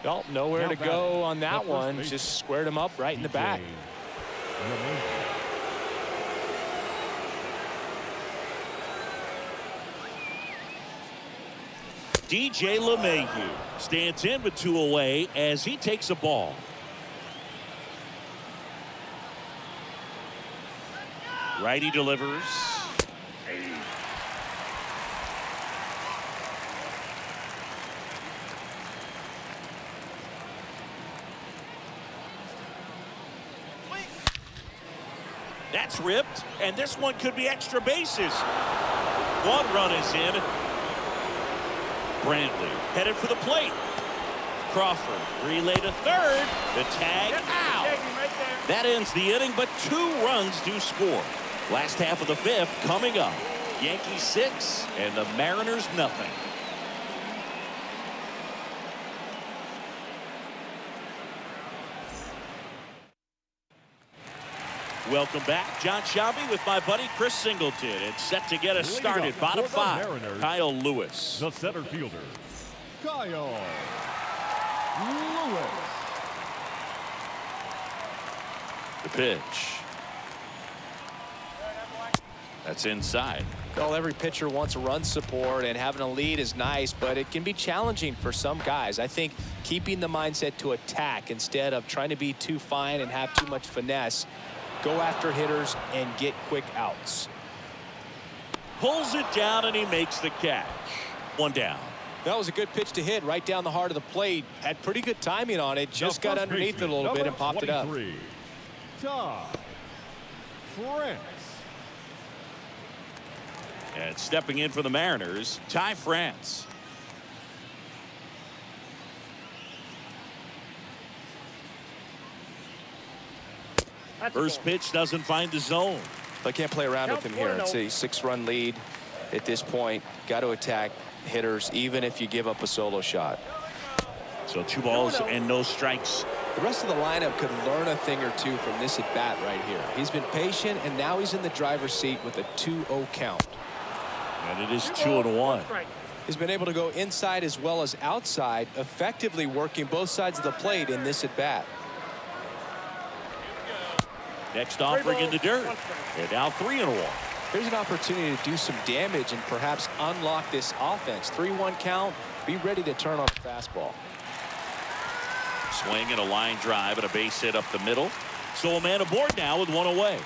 Well, nowhere to go on that one. Just squared him up right in the back. DJ LeMahieu stands in with 2 away as he takes a ball. Righty delivers. That's ripped, and this one could be extra bases. 1 run is in. Brantley headed for the plate. Crawford relay to third. The tag out. That ends the inning, but 2 runs do score. Last half of the 5th coming up. Yankees 6 and the Mariners nothing. Welcome back. John Sciambi with my buddy Chris Singleton. It's set to get us started. Bottom 5, Kyle Lewis. The center fielder, Kyle Lewis. The pitch. That's inside. Well, every pitcher wants run support, and having a lead is nice, but it can be challenging for some guys. I think keeping the mindset to attack instead of trying to be too fine and have too much finesse. Go after hitters and get quick outs. Pulls it down and he makes the catch. 1 down. That was a good pitch to hit right down the heart of the plate. Had pretty good timing on it. Just got underneath it a little bit and popped it up. Ty France. And stepping in for the Mariners, Ty France. First pitch doesn't find the zone. I can't play around with him here. It's a 6-run lead at this point. Got to attack hitters even if you give up a solo shot. So 2 balls and no strikes. The rest of the lineup could learn a thing or two from this at bat right here. He's been patient, and now he's in the driver's seat with a 2-0 count. And it is 2-1. He's been able to go inside as well as outside, effectively working both sides of the plate in this at bat. Next offering in the dirt. And now 3-1. Here's an opportunity to do some damage and perhaps unlock this offense. 3-1 count. Be ready to turn on the fastball. Swing and a line drive and a base hit up the middle. So a man aboard now with 1 away.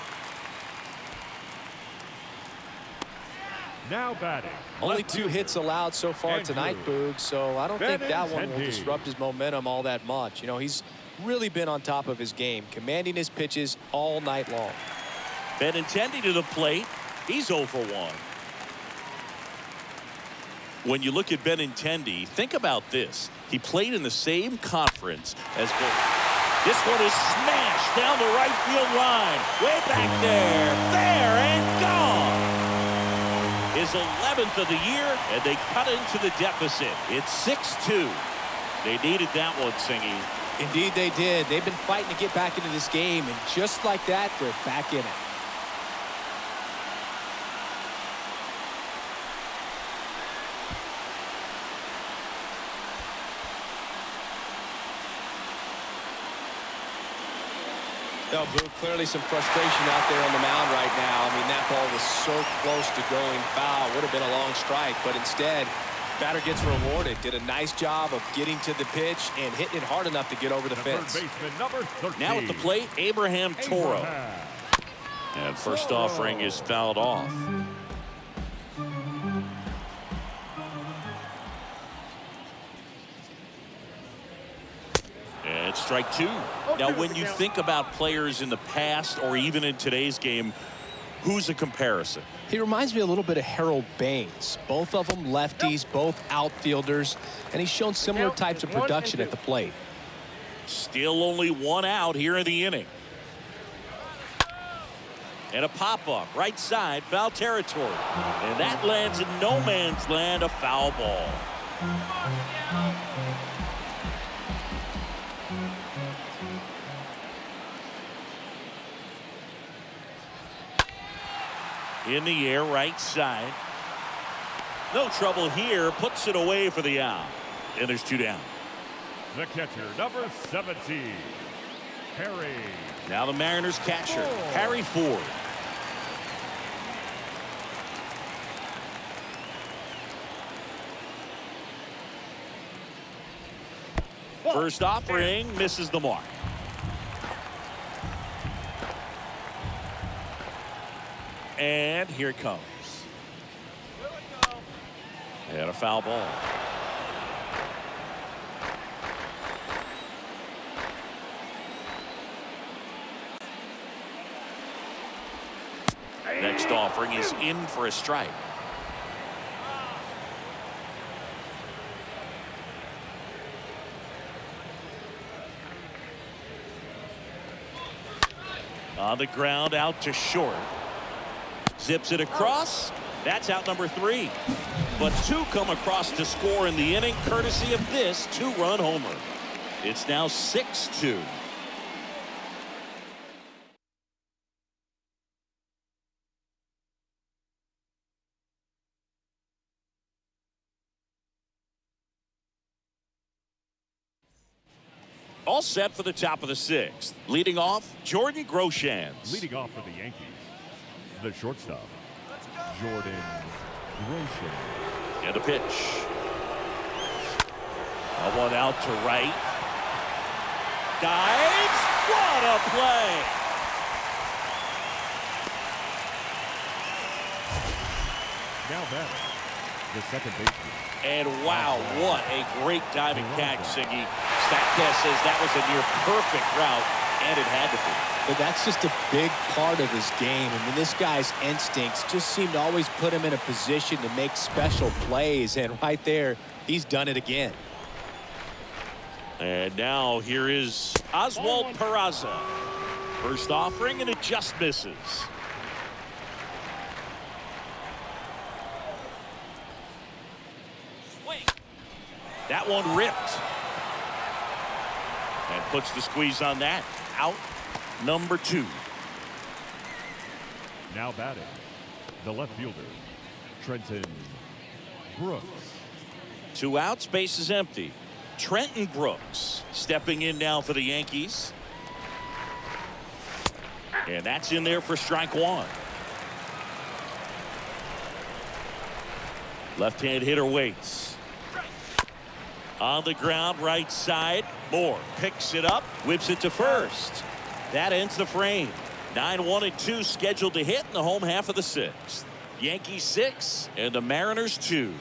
Now batting. Only 2 hits allowed so far tonight, Boog, so I don't think that one will disrupt his momentum all that much. You know, he's really been on top of his game, commanding his pitches all night long. Benintendi to the plate. He's 0 for 1. When you look at Benintendi, think about this. He played in the same conference as both. This one is smashed down the right field line. Way back there. There and gone. His 11th of the year, and they cut into the deficit. It's 6-2. They needed that one, Singy. Indeed they did. They've been fighting to get back into this game, and just like that, they're back in it. No, Boo, clearly some frustration out there on the mound right now. I mean, that ball was so close to going foul. Would have been a long strike, but instead, batter gets rewarded. Did a nice job of getting to the pitch and hitting it hard enough to get over the fence. Third baseman, number 13. Now at the plate, Abraham Toro. And first offering is fouled off. And strike two. Now, when you think about players in the past or even in today's game, who's a comparison? He reminds me a little bit of Harold Baines. Both of them lefties, both outfielders, and he's shown similar types of production at the plate. Still only one out here in the inning. And a pop-up, right side, foul territory. And that lands in no man's land, a foul ball. In the air, right side. No trouble here, puts it away for the out. And there's two down. The catcher, number 17, Harry. Now the Mariners catcher, Harry Ford. First offering misses the mark. And here it comes. And a foul ball. Next offering is in for a strike. On the ground, out to short. Zips it across. That's out number 3. But 2 come across to score in the inning, courtesy of this 2-run homer. It's now 6-2. All set for the top of the 6th. Leading off, Jordan Groshans. Leading off for the Yankees, the shortstop, Jordan Groshans. And a pitch. A one out to right. Dives. What a play. Now batting, the second baseman. And wow, what a great diving catch, Siggy. StatCast says that was a near perfect route, and it had to be. But that's just a big part of his game. I mean, this guy's instincts just seem to always put him in a position to make special plays, and right there, he's done it again. And now here is Oswald Peraza. First offering, and it just misses. That one ripped. And puts the squeeze on that. Out number 2. Now batting, the left fielder, Trenton Brooks. 2 outs, base is empty. Trenton Brooks stepping in now for the Yankees. And that's in there for strike 1. Left-hand hitter waits. On the ground, right side. Moore picks it up, whips it to first. That ends the frame. 9-1-2 scheduled to hit in the home half of the 6th. Yankees 6 and the Mariners 2.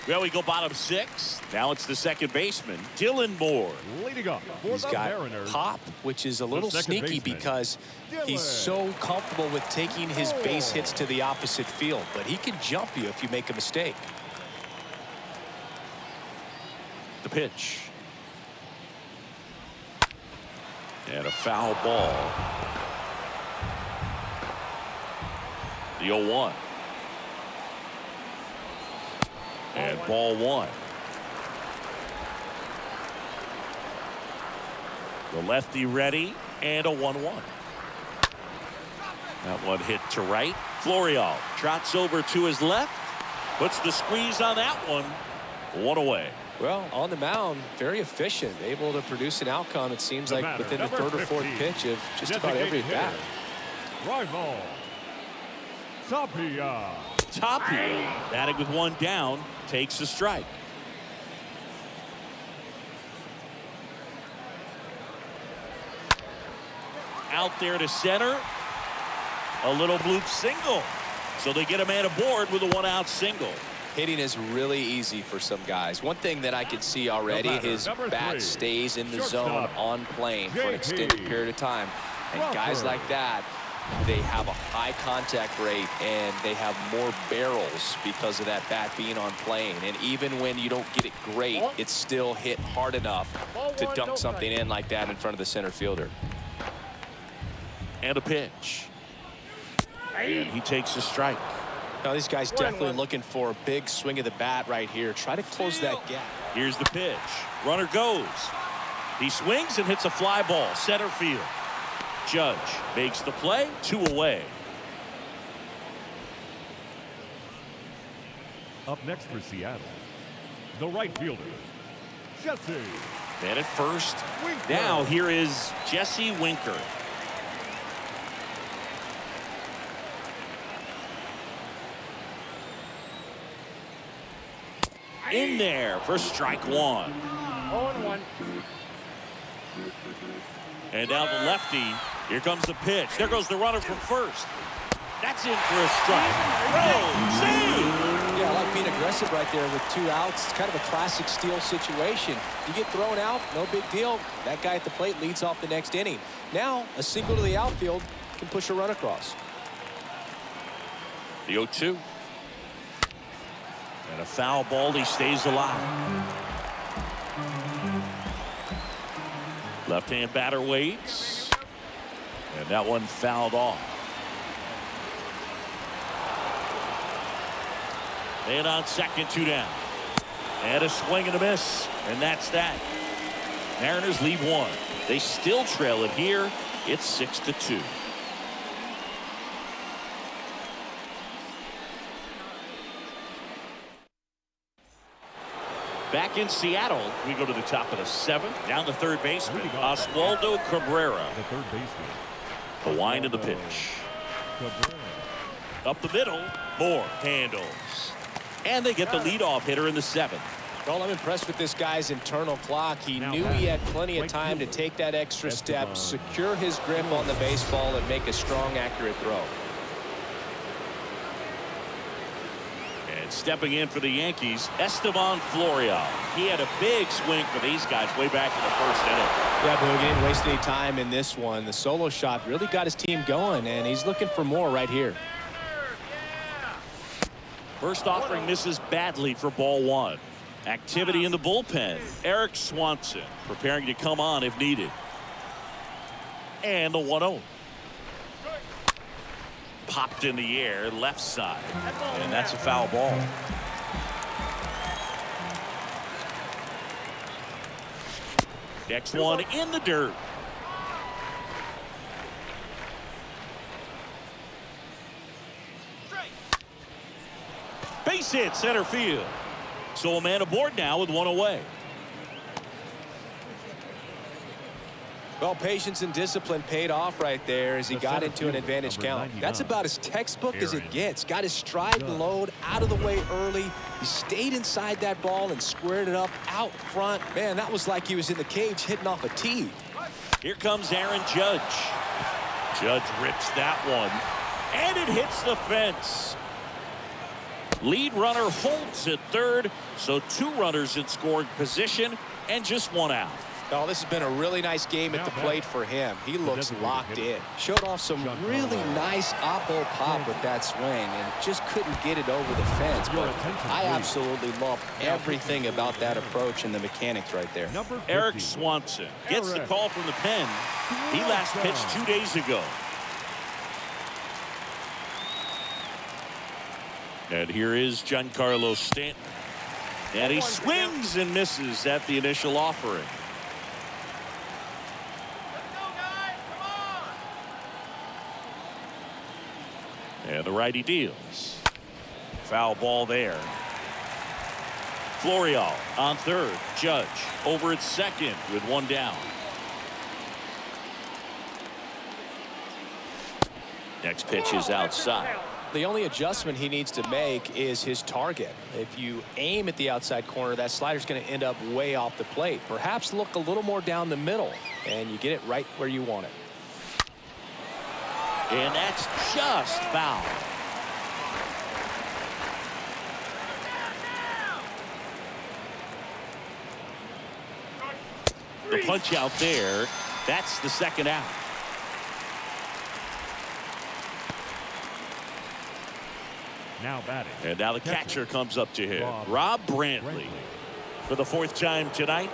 Well, we go bottom 6. Now it's the second baseman, Dylan Moore. Leading up for He's the got Mariners. pop, which is a little second sneaky baseman, because he's so comfortable with taking his base hits to the opposite field. But he can jump you if you make a mistake. The pitch. And a foul ball. The 0-1. And ball 1. The lefty ready, and a 1-1. That one hit to right. Florial trots over to his left, puts the squeeze on that one. 1 away. Well, on the mound, very efficient, able to produce an outcome, it seems like, within the third or fourth pitch of just about every bat. Rival. Tapia. Tapia, batting with 1 down, takes a strike. Out there to center. A little bloop single. So they get a man aboard with a 1-out single. Hitting is really easy for some guys. One thing that I can see already, his bat stays in the zone on plane for an extended period of time. And guys like that, they have a high contact rate and they have more barrels because of that bat being on plane. And even when you don't get it great, it's still hit hard enough to dunk something in like that in front of the center fielder. And a pitch. And he takes a strike. Now these guys definitely looking for a big swing of the bat right here. Try to close that gap. Here's the pitch. Runner goes. He swings and hits a fly ball center field. Judge makes the play. 2 away. Up next for Seattle, the right fielder, Jesse. Man at first. Winker. Now here is Jesse Winker. In there for strike 1. 0-1. And now the lefty. Here comes the pitch. There goes the runner from first. That's in for a strike. Oh, save! Yeah, I like being aggressive right there with 2 outs. It's kind of a classic steal situation. You get thrown out, no big deal. That guy at the plate leads off the next inning. Now, a single to the outfield can push a run across. The 0-2. And a foul ball. He stays alive. Left-hand batter waits. And that one fouled off. Man on second, 2 down. And a swing and a miss. And that's that. Mariners leave 1. They still trail it here. It's 6-2. Back in Seattle, we go to the top of the 7th. Down to third baseman, Oswaldo Cabrera. The third baseman. The wind of the pitch. Up the middle, Moore handles. And they get the leadoff hitter in the 7th. Well, I'm impressed with this guy's internal clock. He knew he had plenty of time to take that extra step, secure his grip on the baseball, and make a strong, accurate throw. And stepping in for the Yankees, Esteban Florial. He had a big swing for these guys way back in the first inning. Yeah, Boog, he didn't waste any time in this one. The solo shot really got his team going, and he's looking for more right here. First offering misses badly for ball 1. Activity in the bullpen. Eric Swanson preparing to come on if needed. And the 1-0. Popped in the air left side. And that's a foul ball. Next one in the dirt. Base hit center field. So a man aboard now with 1 away. Well, patience and discipline paid off right there as he got into an advantage count. That's about as textbook as it gets. Got his stride and load out of the way early. He stayed inside that ball and squared it up out front. Man, that was like he was in the cage hitting off a tee. Here comes Aaron Judge. Judge rips that one. And it hits the fence. Lead runner holds at third, so 2 runners in scoring position and just 1 out. Oh, this has been a really nice game at the plate for him. He looks locked in. Showed off some really nice oppo pop with that swing and just couldn't get it over the fence. But I absolutely love everything about that approach and the mechanics right there. Eric Swanson gets the call from the pen. He last pitched 2 days ago. And here is Giancarlo Stanton. And he swings and misses at the initial offering. And the righty deals. Foul ball there. Florial on third. Judge over at second with 1 down. Next pitch is outside. The only adjustment he needs to make is his target. If you aim at the outside corner, that slider's going to end up way off the plate. Perhaps look a little more down the middle, and you get it right where you want it. And that's just foul. The punch out there. That's the 2nd out. Now batting. And now the catcher comes up to hit. Rob Brantley for the 4th time tonight.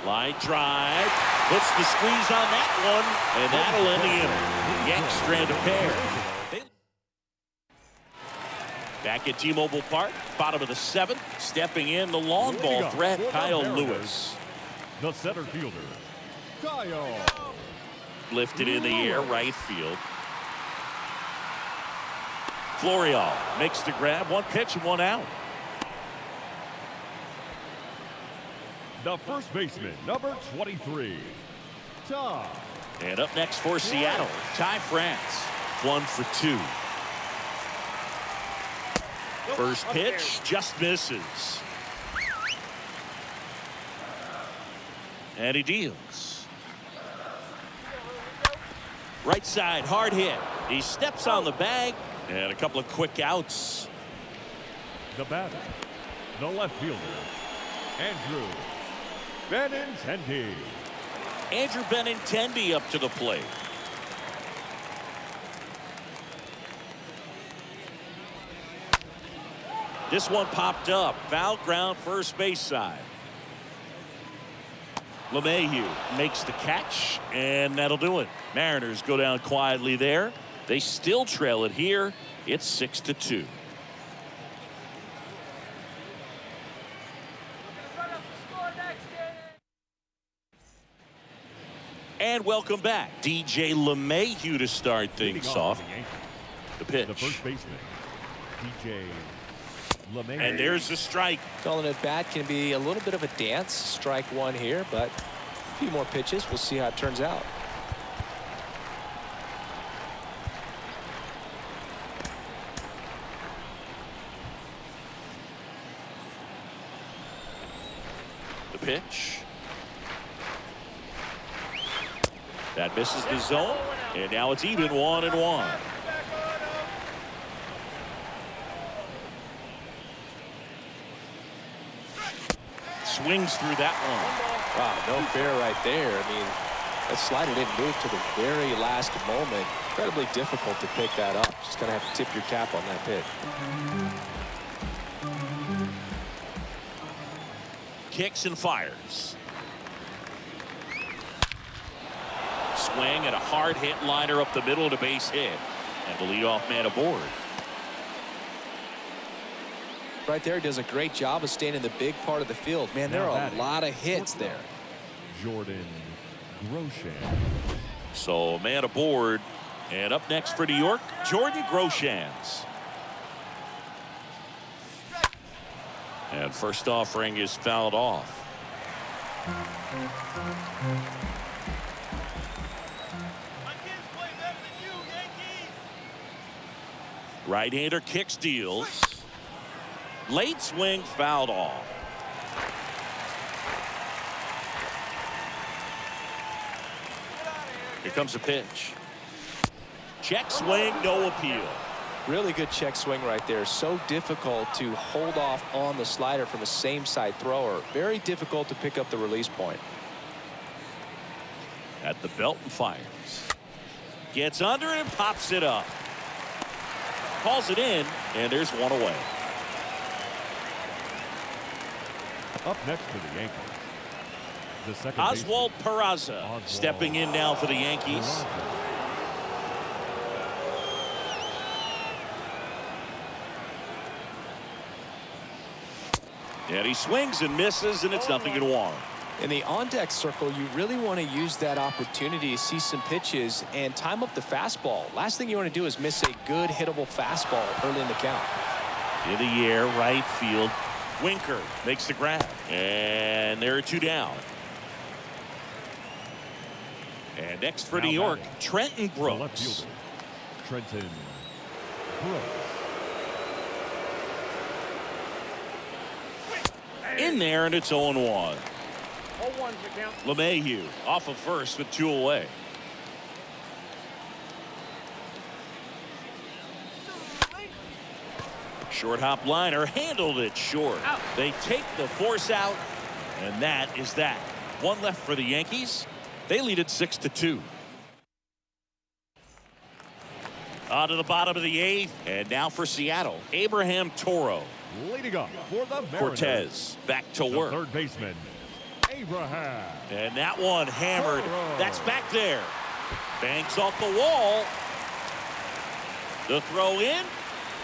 Line drive. Puts the squeeze on that one. And that'll end the inning. Yanks strand a pair. Back at T-Mobile Park. Bottom of the 7th. Stepping in the long ball threat, Kyle Lewis. The center fielder, Kyle. Lifted in the air, right field. Florial makes the grab. 1 pitch and 1 out. The first baseman, number 23, Ty. And up next for Seattle, Ty France. 1 for 2. First pitch just misses. And he deals. Right side, hard hit. He steps on the bag, and a couple of quick outs. The batter, the left fielder, Andrew Benintendi. Andrew Benintendi up to the plate. This one popped up. Foul ground, first base side. LeMahieu makes the catch, and that'll do it. Mariners go down quietly there. They still trail it here. It's 6-2. And welcome back. DJ LeMahieu to start things off. The pitch. The first baseman, DJ LeMahieu. And there's the strike. Calling it bat can be a little bit of a dance. Strike 1 here, but a few more pitches. We'll see how it turns out. The pitch. That misses the zone, and now it's even 1-1. Swings through that one. Wow, no fair right there. I mean, that slider didn't move to the very last moment. Incredibly difficult to pick that up. Just gonna have to tip your cap on that pitch. Kicks and fires. Swing and a hard hit liner up the middle to base hit. And the leadoff man aboard. Right there, does a great job of staying in the big part of the field. Man, there are a lot of hits there. Jordan Groshans. So man aboard. And up next for New York, Jordan Groshans. And first offering is fouled off. Right-hander kicks, deals. Late swing, fouled off. Here comes a pitch. Check swing, no appeal. Really good check swing right there. So difficult to hold off on the slider from a same side thrower. Very difficult to pick up the release point. At the belt and fires. Gets under it and pops it up. Calls it in, and there's one away. Up next for the Yankees, the second Oswald Peraza stepping in now for the Yankees. And he swings and misses, and it's 0-1. In the on-deck circle, you really want to use that opportunity to see some pitches and time up the fastball. Last thing you want to do is miss a good hittable fastball early in the count. In the air, right field. Winker makes the grab, and there are 2 down. And next for New York, Trenton Brooks. left fielder, Trenton Brooks. In there, and it's 0-1. 0-1's the count. LeMahieu off of first with 2 away. Short hop liner handled it short. Out. They take the force out, and that is that. 1 left for the Yankees. They lead it 6-2. On to the bottom of the 8th, and now for Seattle, Abraham Toro. Leading up for the Mariners, Cortez back to the work. third baseman, Abraham. And that one hammered. Toro. That's back there. Banks off the wall. The throw in.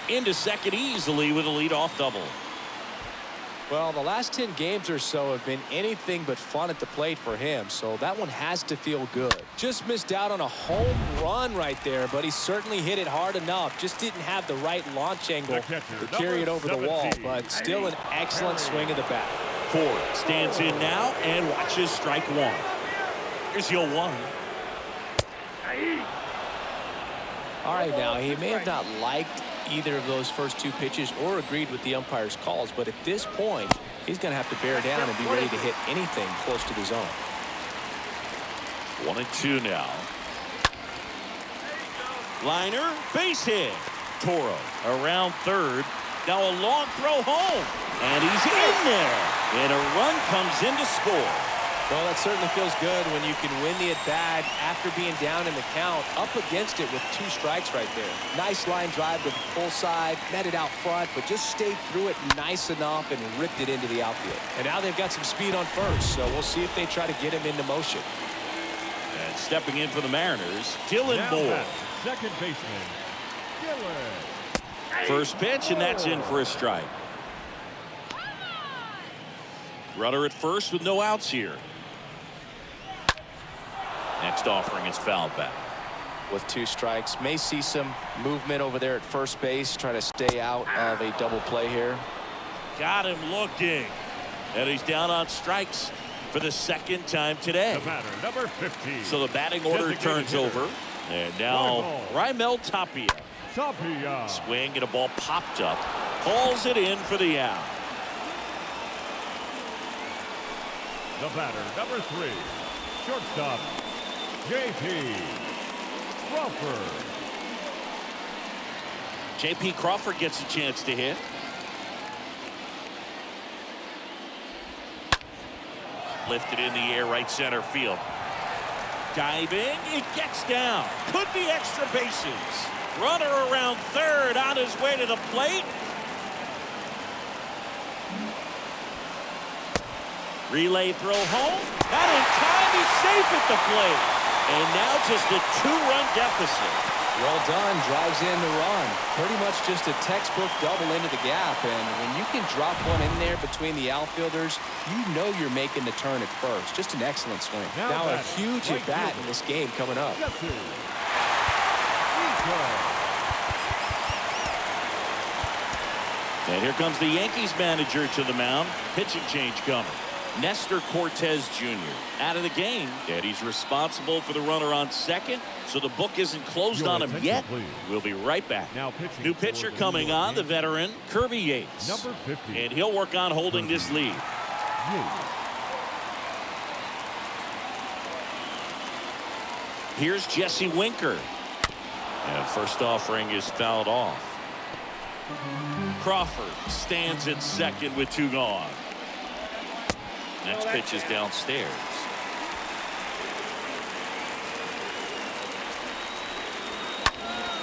Into second easily with a leadoff double. Well, the last 10 games or so have been anything but fun at the plate for him, so that one has to feel good. Just missed out on a home run right there, but he certainly hit it hard enough. Just didn't have the right launch angle catcher, to carry it over the wall, 17. but still an excellent swing of the bat. Ford stands in now and watches strike 1. Here's 0-1. All right, now, he may have not liked either of those first 2 pitches or agreed with the umpire's calls, but at this point, he's going to have to bear down and be ready to hit anything close to the zone. 1-2 now. Liner, base hit. Toro around third. Now a long throw home. And he's in there. And a run comes in to score. Well, that certainly feels good when you can win the at-bat after being down in the count, up against it with 2 strikes right there. Nice line drive to the full side, met it out front, but just stayed through it nice enough and ripped it into the outfield. And now they've got some speed on first, so we'll see if they try to get him into motion. And stepping in for the Mariners, Dylan Now Moore. back, second baseman, Dylan. First pitch, and that's in for a strike. Runner at first with no outs here. Next offering is fouled back. With 2 strikes, may see some movement over there at first base, try to stay out of a double play here. Got him looking. And he's down on strikes for the 2nd time today. The batter, number 15. So the batting order Designated turns hitter. over. And now Raimel Tapia. Tapia. Swing and a ball popped up. Hauls it in for the out. The batter, number 3. Shortstop, J.P. Crawford. J.P. Crawford gets a chance to hit. Lifted in the air, right center field. Diving, it gets down. Could be extra bases. Runner around third on his way to the plate. Relay throw home. Not in time. He's safe at the plate. And now just a 2-run deficit. Well done. Drives in the run. Pretty much just a textbook double into the gap. And when you can drop one in there between the outfielders, you know you're making the turn at first. Just an excellent swing. Now a huge at bat in this game coming up. And here comes the Yankees manager to the mound. Pitching change coming. Nestor Cortez Jr. out of the game, and he's responsible for the runner on second, so the book isn't closed on him yet. We'll be right back. Now pitching new pitcher for the coming New York on, the veteran Kirby Yates, number 50. and he'll work on holding this lead. Yates. Here's Jesse Winker. And first offering is fouled off. Crawford stands at second with 2 gone. Next pitch is downstairs.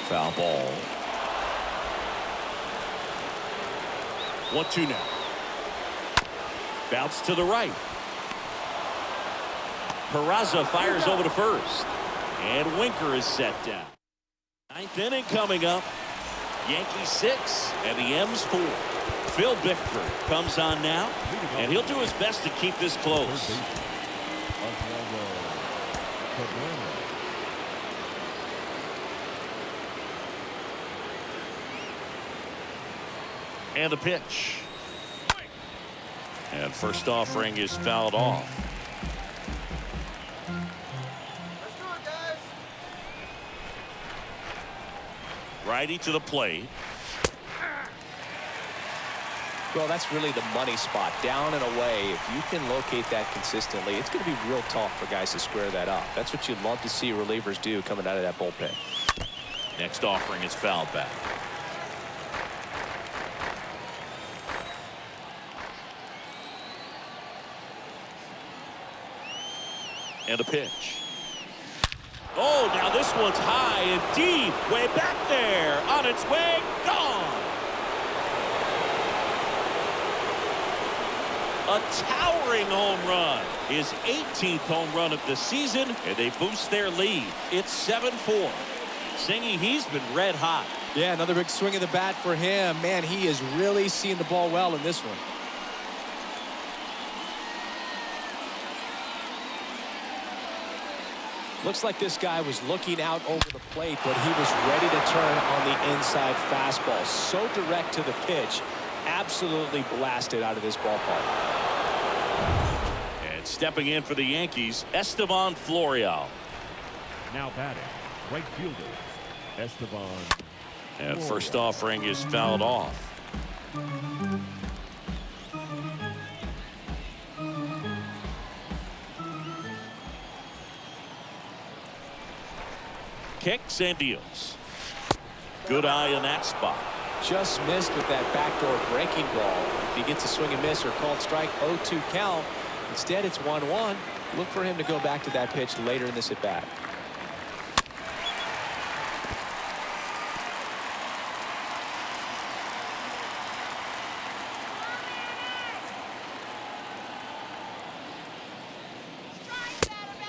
Foul ball. 1-2 now. Bounce to the right. Peraza fires over to first. And Winker is set down. 9th inning coming up. Yankees 6 and the M's 4. Phil Bickford comes on now, and he'll do his best to keep this close. And the pitch. And first offering is fouled off. Righty to the plate. Well, that's really the money spot. Down and away. If you can locate that consistently, it's going to be real tough for guys to square that up. That's what you'd love to see relievers do coming out of that bullpen. Next offering is fouled back. And a pitch. Oh, now this one's high and deep. Way back there. On its way. Gone. A towering home run. His 18th home run of the season. And they boost their lead. It's 7-4. Singy, he's been red hot. Yeah, another big swing of the bat for him. Man, he is really seeing the ball well in this one. Looks like this guy was looking out over the plate, but he was ready to turn on the inside fastball. So direct to the pitch. Absolutely blasted out of this ballpark. And stepping in for the Yankees, Esteban Florial. Now batting, right fielder, Esteban. And first offering is fouled off. Kicks and deals. Good eye in that spot. Just missed with that backdoor breaking ball. If he gets a swing and miss or called strike, 0-2 count. Instead, it's 1-1. Look for him to go back to that pitch later in this at bat.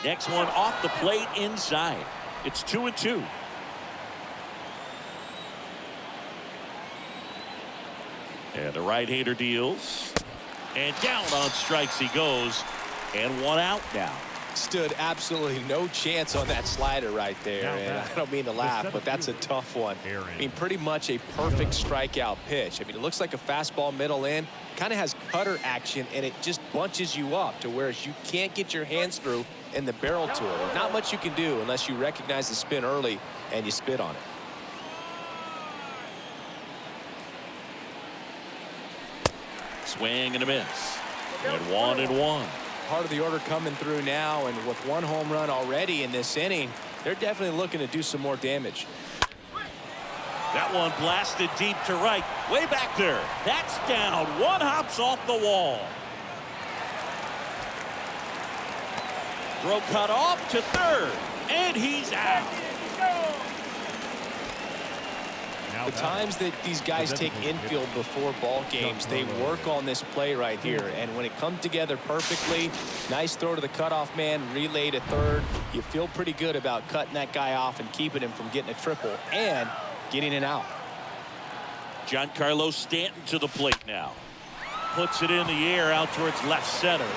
Next one off the plate inside. It's 2-2. And the right-hander deals. And down on strikes he goes. And 1 out now. Stood absolutely no chance on that slider right there. Now And back, I don't mean to laugh, but that's a tough one. I mean, pretty much a perfect strikeout pitch. I mean, it looks like a fastball middle in. Kind of has cutter action, and it just bunches you up to where you can't get your hands through in the barrel tool. Not much you can do unless you recognize the spin early and you spit on it. Swing and a miss. And 1-1. Part of the order coming through now, and with 1 home run already in this inning, they're definitely looking to do some more damage. That one blasted deep to right. Way back there. That's down. 1 hops off the wall. Throw cut off to third. And he's out. Now The times that these guys take infield before ball games, they work on this play right here. And when it comes together perfectly, nice throw to the cutoff man, relay to third. You feel pretty good about cutting that guy off and keeping him from getting a triple and getting it out. Giancarlo Stanton to the plate now. Puts it in the air out towards left center.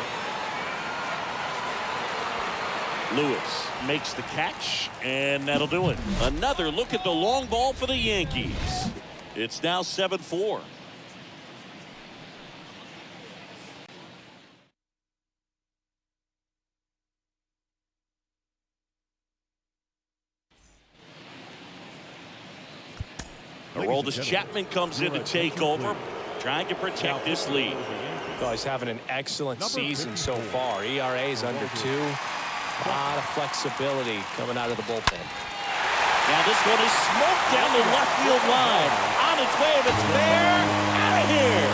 Lewis makes the catch, and that'll do it. Another look at the long ball for the Yankees. It's now 7-4. Aroldis Chapman comes in to take over, trying to protect this lead. Oh, he's having an excellent season so far. ERA is under 2. A lot of flexibility coming out of the bullpen. Now this one is smoked down the left field line. On its way, if it's fair, out of here.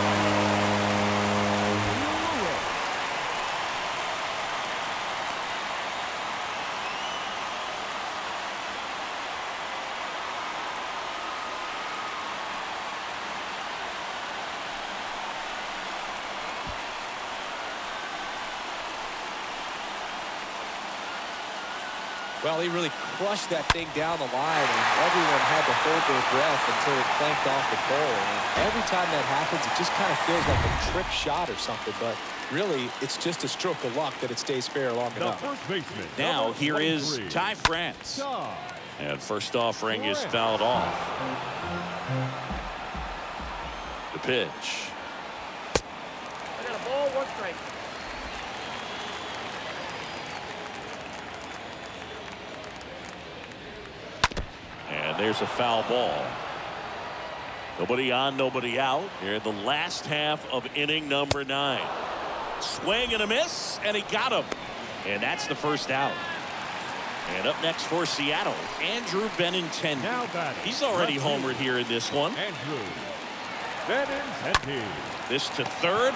Well, he really crushed that thing down the line, and everyone had to hold their breath until it clanked off the pole. And every time that happens, it just kind of feels like a trick shot or something. But really, it's just a stroke of luck that it stays fair long enough. First baseman. Now here is Ty France. And first offering is fouled off. The pitch. I got a ball, 1 strike. And there's a foul ball. Nobody on, nobody out. Here in the last half of inning number 9. Swing and a miss, and he got him. And that's the first out. And up next for Seattle, Andrew Benintendi. Now batting. He's already homered here in this one. Andrew Benintendi. This to third.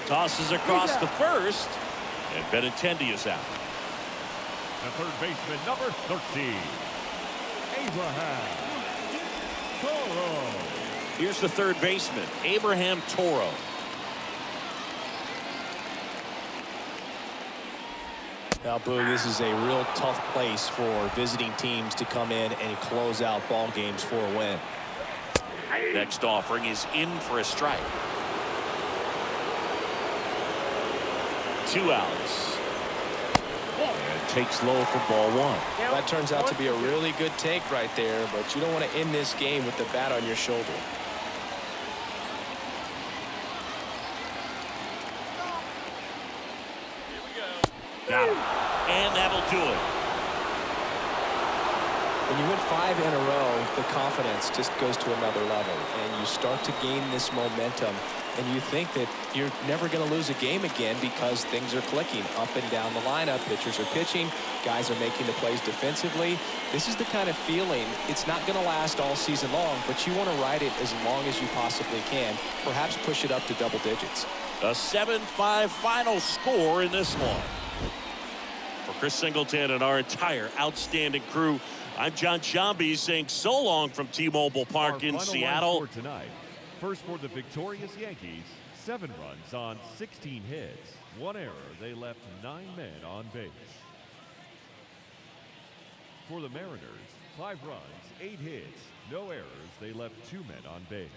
Tosses across the first. And Benintendi is out. The third baseman, number 13, Abraham Toro. Here's the third baseman, Abraham Toro. Now, Boog, this is a real tough place for visiting teams to come in and close out ball games for a win. Next offering is in for a strike. 2 outs. And takes low for ball 1. That turns out to be a really good take right there, but you don't want to end this game with the bat on your shoulder. Got him. And that'll do it. When you win 5 in a row, the confidence just goes to another level, and you start to gain this momentum, and you think that you're never going to lose a game again because things are clicking up and down the lineup. Pitchers are pitching, guys are making the plays defensively. This is the kind of feeling, it's not going to last all season long, but you want to ride it as long as you possibly can, perhaps push it up to double digits. A 7-5 final score in this one. For Chris Singleton and our entire outstanding crew, I'm John Sciambi saying so long from T-Mobile Park in Seattle. For tonight. First for the victorious Yankees, 7 runs on 16 hits. 1 error. They left 9 men on base. For the Mariners, 5 runs, 8 hits. No errors. They left 2 men on base.